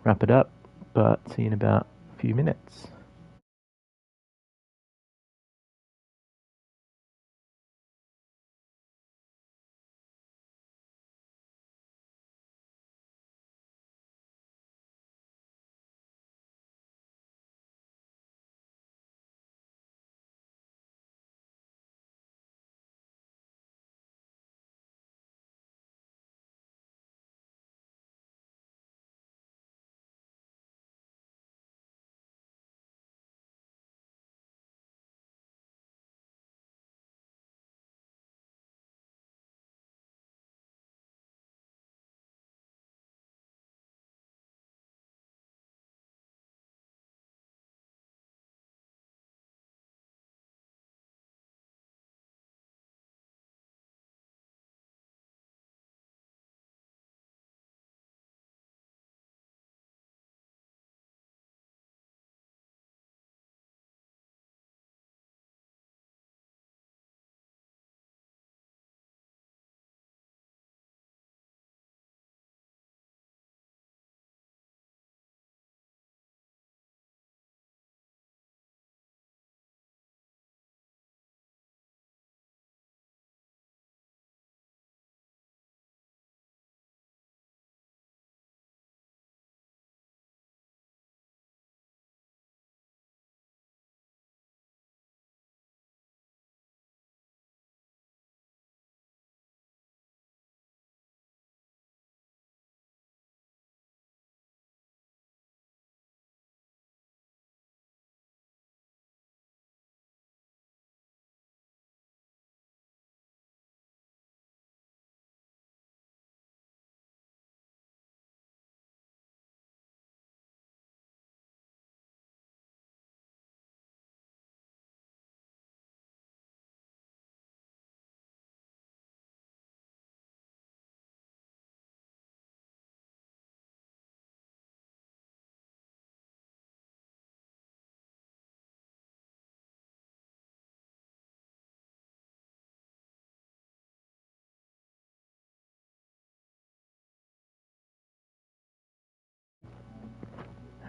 wrap it up. But see you in about a few minutes.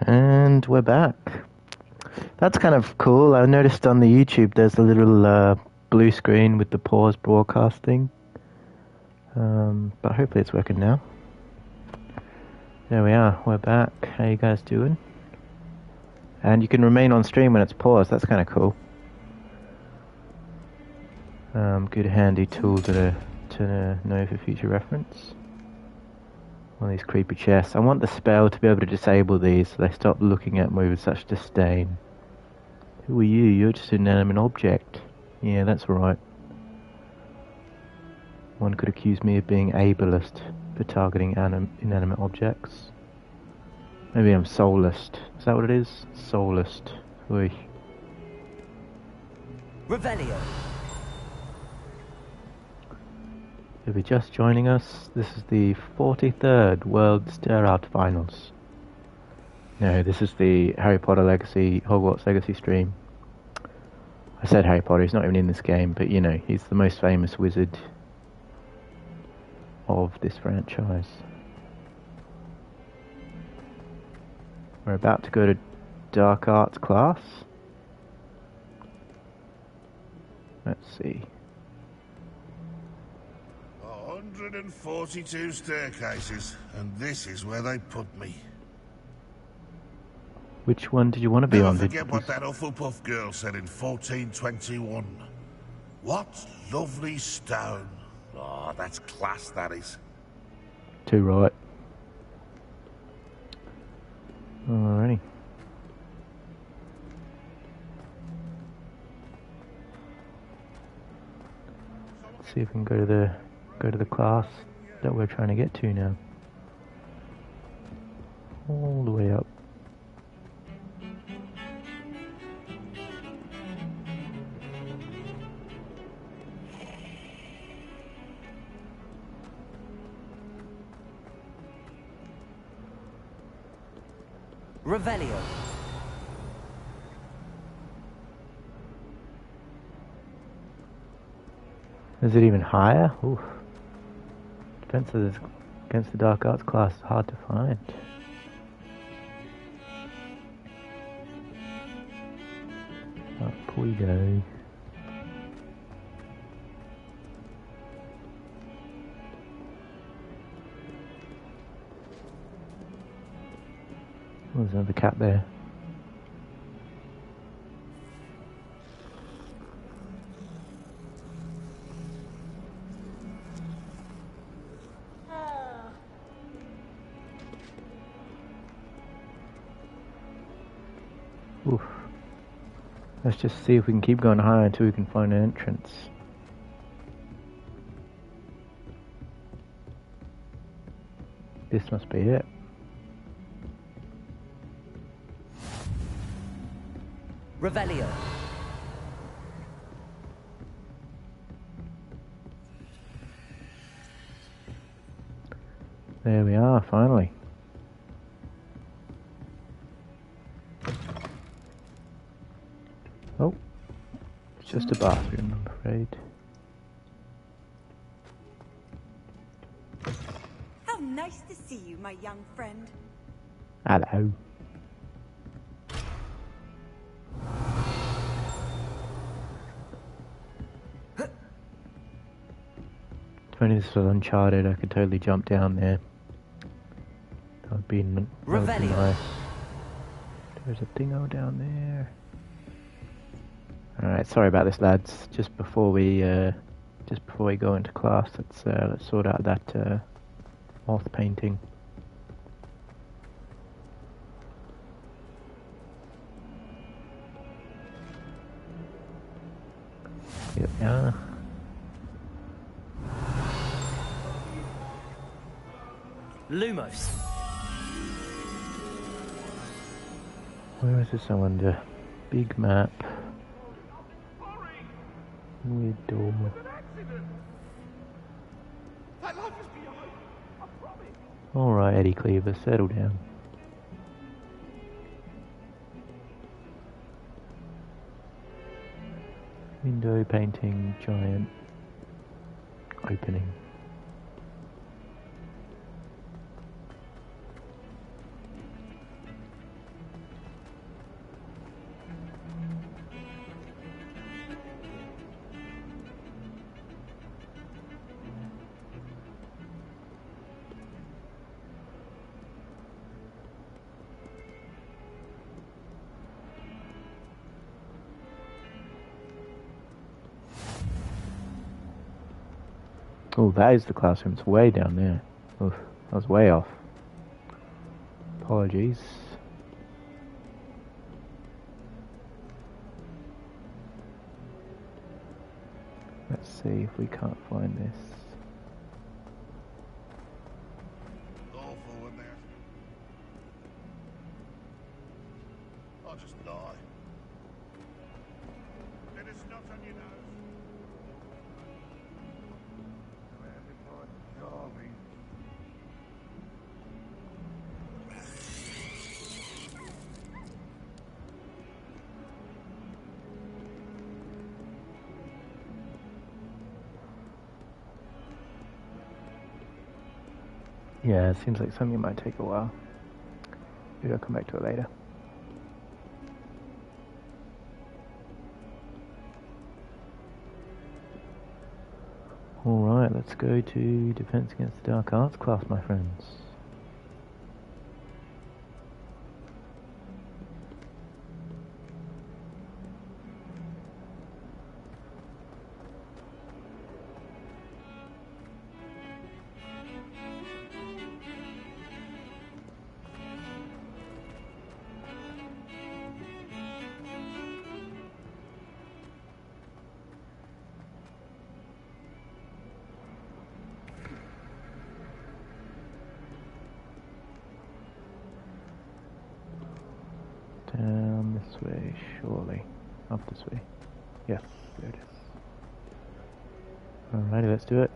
And we're back. That's kind of cool. I noticed on the YouTube there's a little blue screen with the pause broadcasting. But hopefully it's working now. There we are. We're back. How you guys doing? And you can remain on stream when it's paused. That's kind of cool. Good handy tool to know for future reference. One of these creepy chests. I want the spell to be able to disable these so they stop looking at me with such disdain. Who are you? You're just an inanimate object. Yeah, that's right. One could accuse me of being ableist for targeting inanimate objects. Maybe I'm soulless. Is that what it is? Soulless. Oy. Revelio. If you're just joining us, this is the 43rd World Star Art Finals. No, this is the Harry Potter Legacy, Hogwarts Legacy stream. I said Harry Potter, he's not even in this game, but you know, he's the most famous wizard of this franchise. We're about to go to Dark Arts class. Let's see. 142 staircases, and this is where they put me. Which one did you want to be Never on? forget what that Hufflepuff girl said in 1421. What lovely stone. Oh, that's class, that is. Too right. Alrighty. Let's see if we can go to the class that we're trying to get to now. All the way up. Revelio. Is it even higher? Oof. Defense Against the Dark Arts class is hard to find. Up we go. Oh, there's another cat there. Oof. Let's just see if we can keep going higher until we can find an entrance. This must be it. Revelio. There we are, finally. Oh, it's just a bathroom, I'm afraid. How nice to see you, my young friend. Hello. If only this was Uncharted, I could totally jump down there. That would be nice. There's a dingo down there. Alright, sorry about this, lads. Just before we go into class, let's sort out that moth painting. Here we are. Lumos. Where is this, I wonder? Big map. Weird door. Alright, Eddie Cleaver, settle down. Window painting, giant opening. Oh, that is the classroom. It's way down there. Oof, I was way off. Apologies. Let's see if we can't find this. Awful, isn't it? I'll just die. Then it's not on your nose. Darling. Yeah, it seems like something might take a while. Maybe I'll come back to it later. Alright, let's go to Defense Against the Dark Arts class, my friends. Down this way, surely. Up this way. Yes, there it is. Alrighty, let's do it.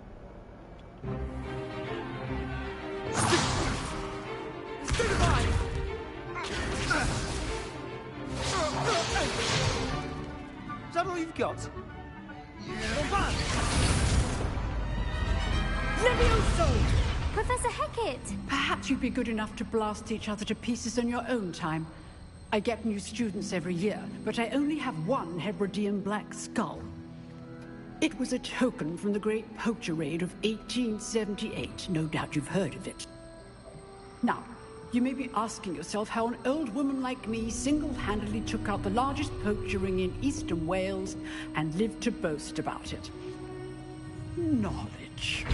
Is that all you've got? Levioso! Professor Hecat! Perhaps you'd be good enough to blast each other to pieces in your own time. I get new students every year, but I only have one Hebridean black skull. It was a token from the Great Poacher Raid of 1878. No doubt you've heard of it. Now, you may be asking yourself how an old woman like me single-handedly took out the largest poacher ring in eastern Wales and lived to boast about it. Knowledge.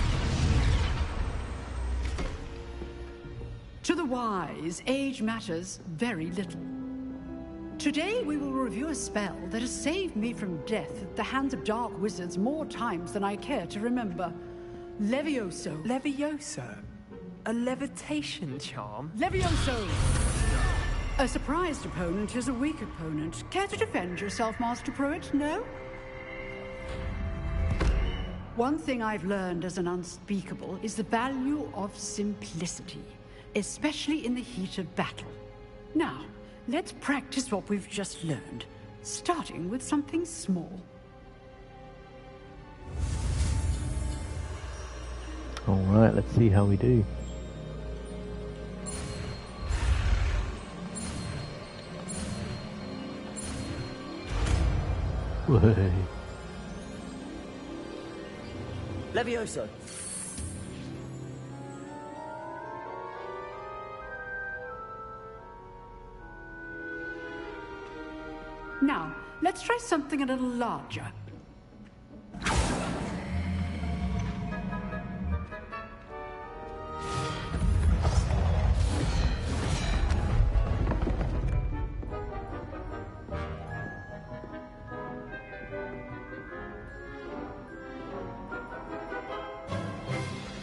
To the wise, age matters very little. Today we will review a spell that has saved me from death at the hands of dark wizards more times than I care to remember. Levioso. Levioso? A levitation charm? Levioso! A surprised opponent is a weak opponent. Care to defend yourself, Master Pruitt? No? One thing I've learned as an unspeakable is the value of simplicity, especially in the heat of battle. Now, let's practice what we've just learned, starting with something small. Alright, let's see how we do. Whoa. Levioso. Now, let's try something a little larger.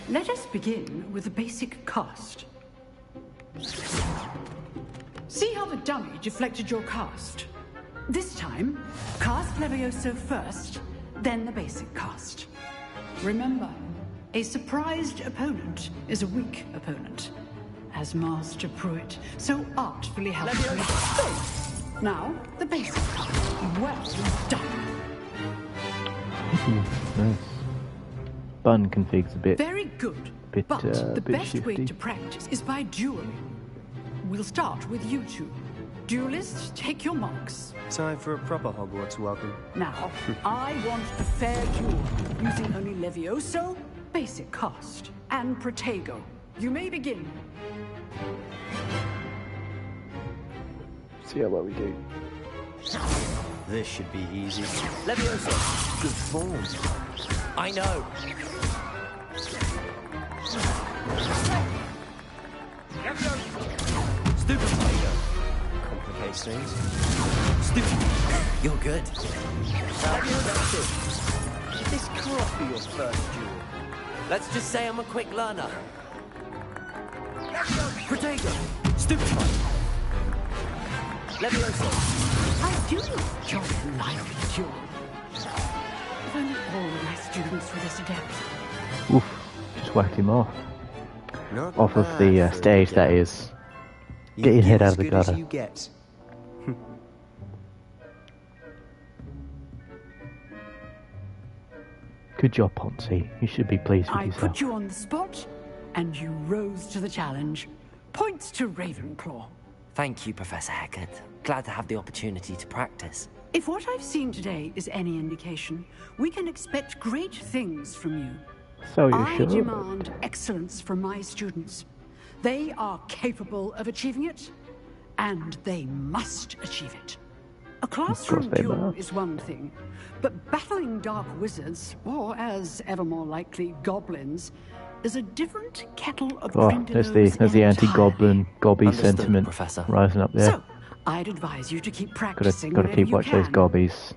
Let us begin with the basic cast. See how the dummy deflected your cast? This time, cast Levioso first, then the basic cast. Remember, a surprised opponent is a weak opponent, as Master Pruitt so artfully helps me. Now, the basic cast. Well done. Nice. Bun config's a bit. Very good. But the best way to practice is by dueling. We'll start with you two. Duelists, take your marks. Time for a proper Hogwarts welcome. Now, I want a fair duel, using only Levioso, basic cast, and Protego. You may begin. See how well we do. This should be easy. Levioso. Good form. I know. Stupid Protego. Complicates things. Stupid. You're good. Did this can't be your first duel? Let's just say I'm a quick learner. Protego. Stupid. Levioso. I do enjoy life duel. If only all my students were this adept. Oof, just whacked him off. Not off of the bad, stage, that is. Get your head out of the gutter. You get. Good job, Poncey. You should be pleased with I yourself. put you on the spot, and you rose to the challenge. Points to Ravenclaw. Thank you, Professor Hecat. Glad to have the opportunity to practice. If what I've seen today is any indication, we can expect great things from you. So you're I sure? demand excellence from my students. They are capable of achieving it, and they must achieve it. A classroom they duel must. is one thing, but battling dark wizards, or as ever more likely, goblins, is a different kettle of Oh, there's the anti-goblin gobby Understood, sentiment Professor. rising up there. So, I'd advise you to keep Gotta practicing keep whenever watch you those can. gobbies.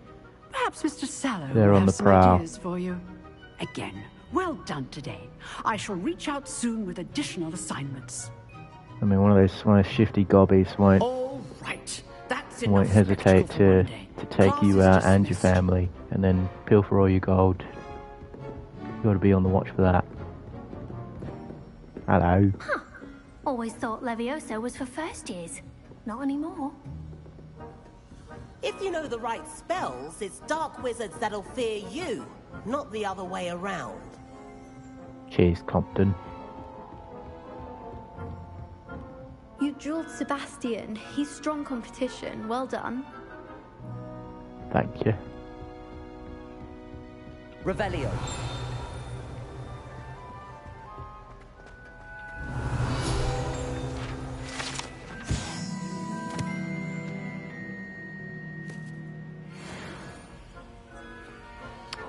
Perhaps Mr. Sallow They're will on have the some prowl. ideas for you. Again, well done today. I shall reach out soon with additional assignments. I mean, one of those shifty gobbies won't All right, that's won't enough hesitate spectacle for one to day. take Class you is out and your dismissed. family, and then pilfer all your gold. You got to be on the watch for that. Hello. Huh. Always thought Levioso was for first years. Not anymore. If you know the right spells, it's dark wizards that'll fear you, not the other way around. Cheers, Compton. outdueled Sebastian. He's strong competition. Well done. Thank you. Revelio.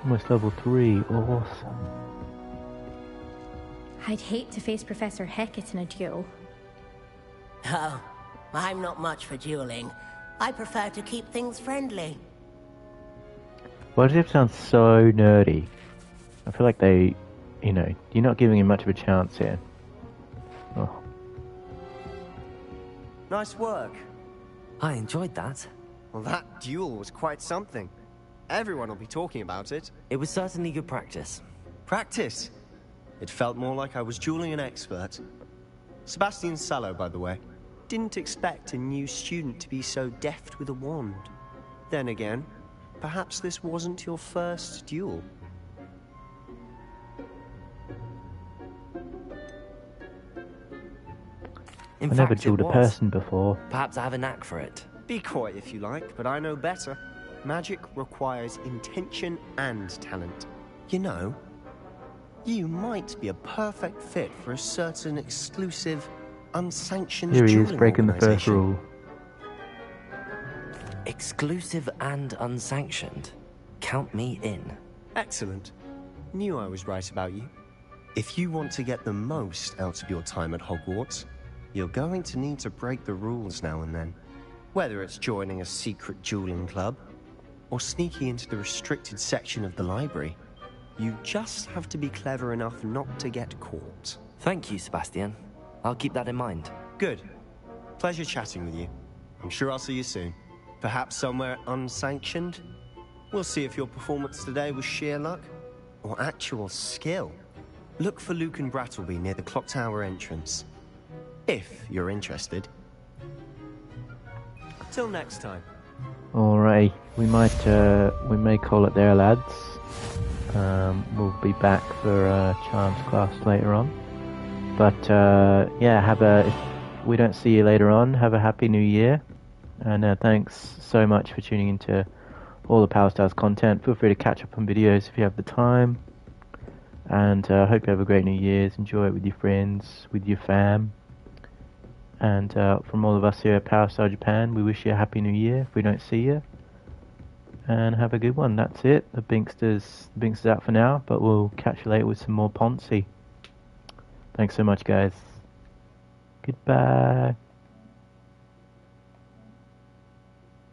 Almost level 3, awesome. I'd hate to face Professor Hecat in a duel. Oh, I'm not much for dueling. I prefer to keep things friendly. Why does it sound so nerdy? I feel like they, you know, you're not giving him much of a chance here. Oh. Nice work. I enjoyed that. Well, that duel was quite something. Everyone will be talking about it. It was certainly good practice. Practice? It felt more like I was dueling an expert. Sebastian Sallow, by the way. Didn't expect a new student to be so deft with a wand. Then again, perhaps this wasn't your first duel. In I've fact, never dueled a person before. Perhaps I have a knack for it. Be coy if you like, but I know better. Magic requires intention and talent. You know, you might be a perfect fit for a certain exclusive, unsanctioned Here he is, dueling breaking the first organization. rule. Exclusive and unsanctioned. Count me in. Excellent. Knew I was right about you. If you want to get the most out of your time at Hogwarts, you're going to need to break the rules now and then. Whether it's joining a secret dueling club, or sneaking into the restricted section of the library, you just have to be clever enough not to get caught. Thank you, Sebastian. I'll keep that in mind. Good. Pleasure chatting with you. I'm sure I'll see you soon. Perhaps somewhere unsanctioned? We'll see if your performance today was sheer luck, or actual skill. Look for Luke and Brattleby near the clock tower entrance. If you're interested. Till next time. Alright, we may call it there, lads. We'll be back for Charms class later on. But yeah, if we don't see you later on, have a happy new year. And thanks so much for tuning into all the Power Stars content. Feel free to catch up on videos if you have the time. And hope you have a great New Year's. Enjoy it with your friends, with your fam. And from all of us here at Power Star Japan, we wish you a happy new year if we don't see you. And have a good one. That's it. The Binkster's out for now, but we'll catch you later with some more Poncey. Thanks so much, guys. Goodbye.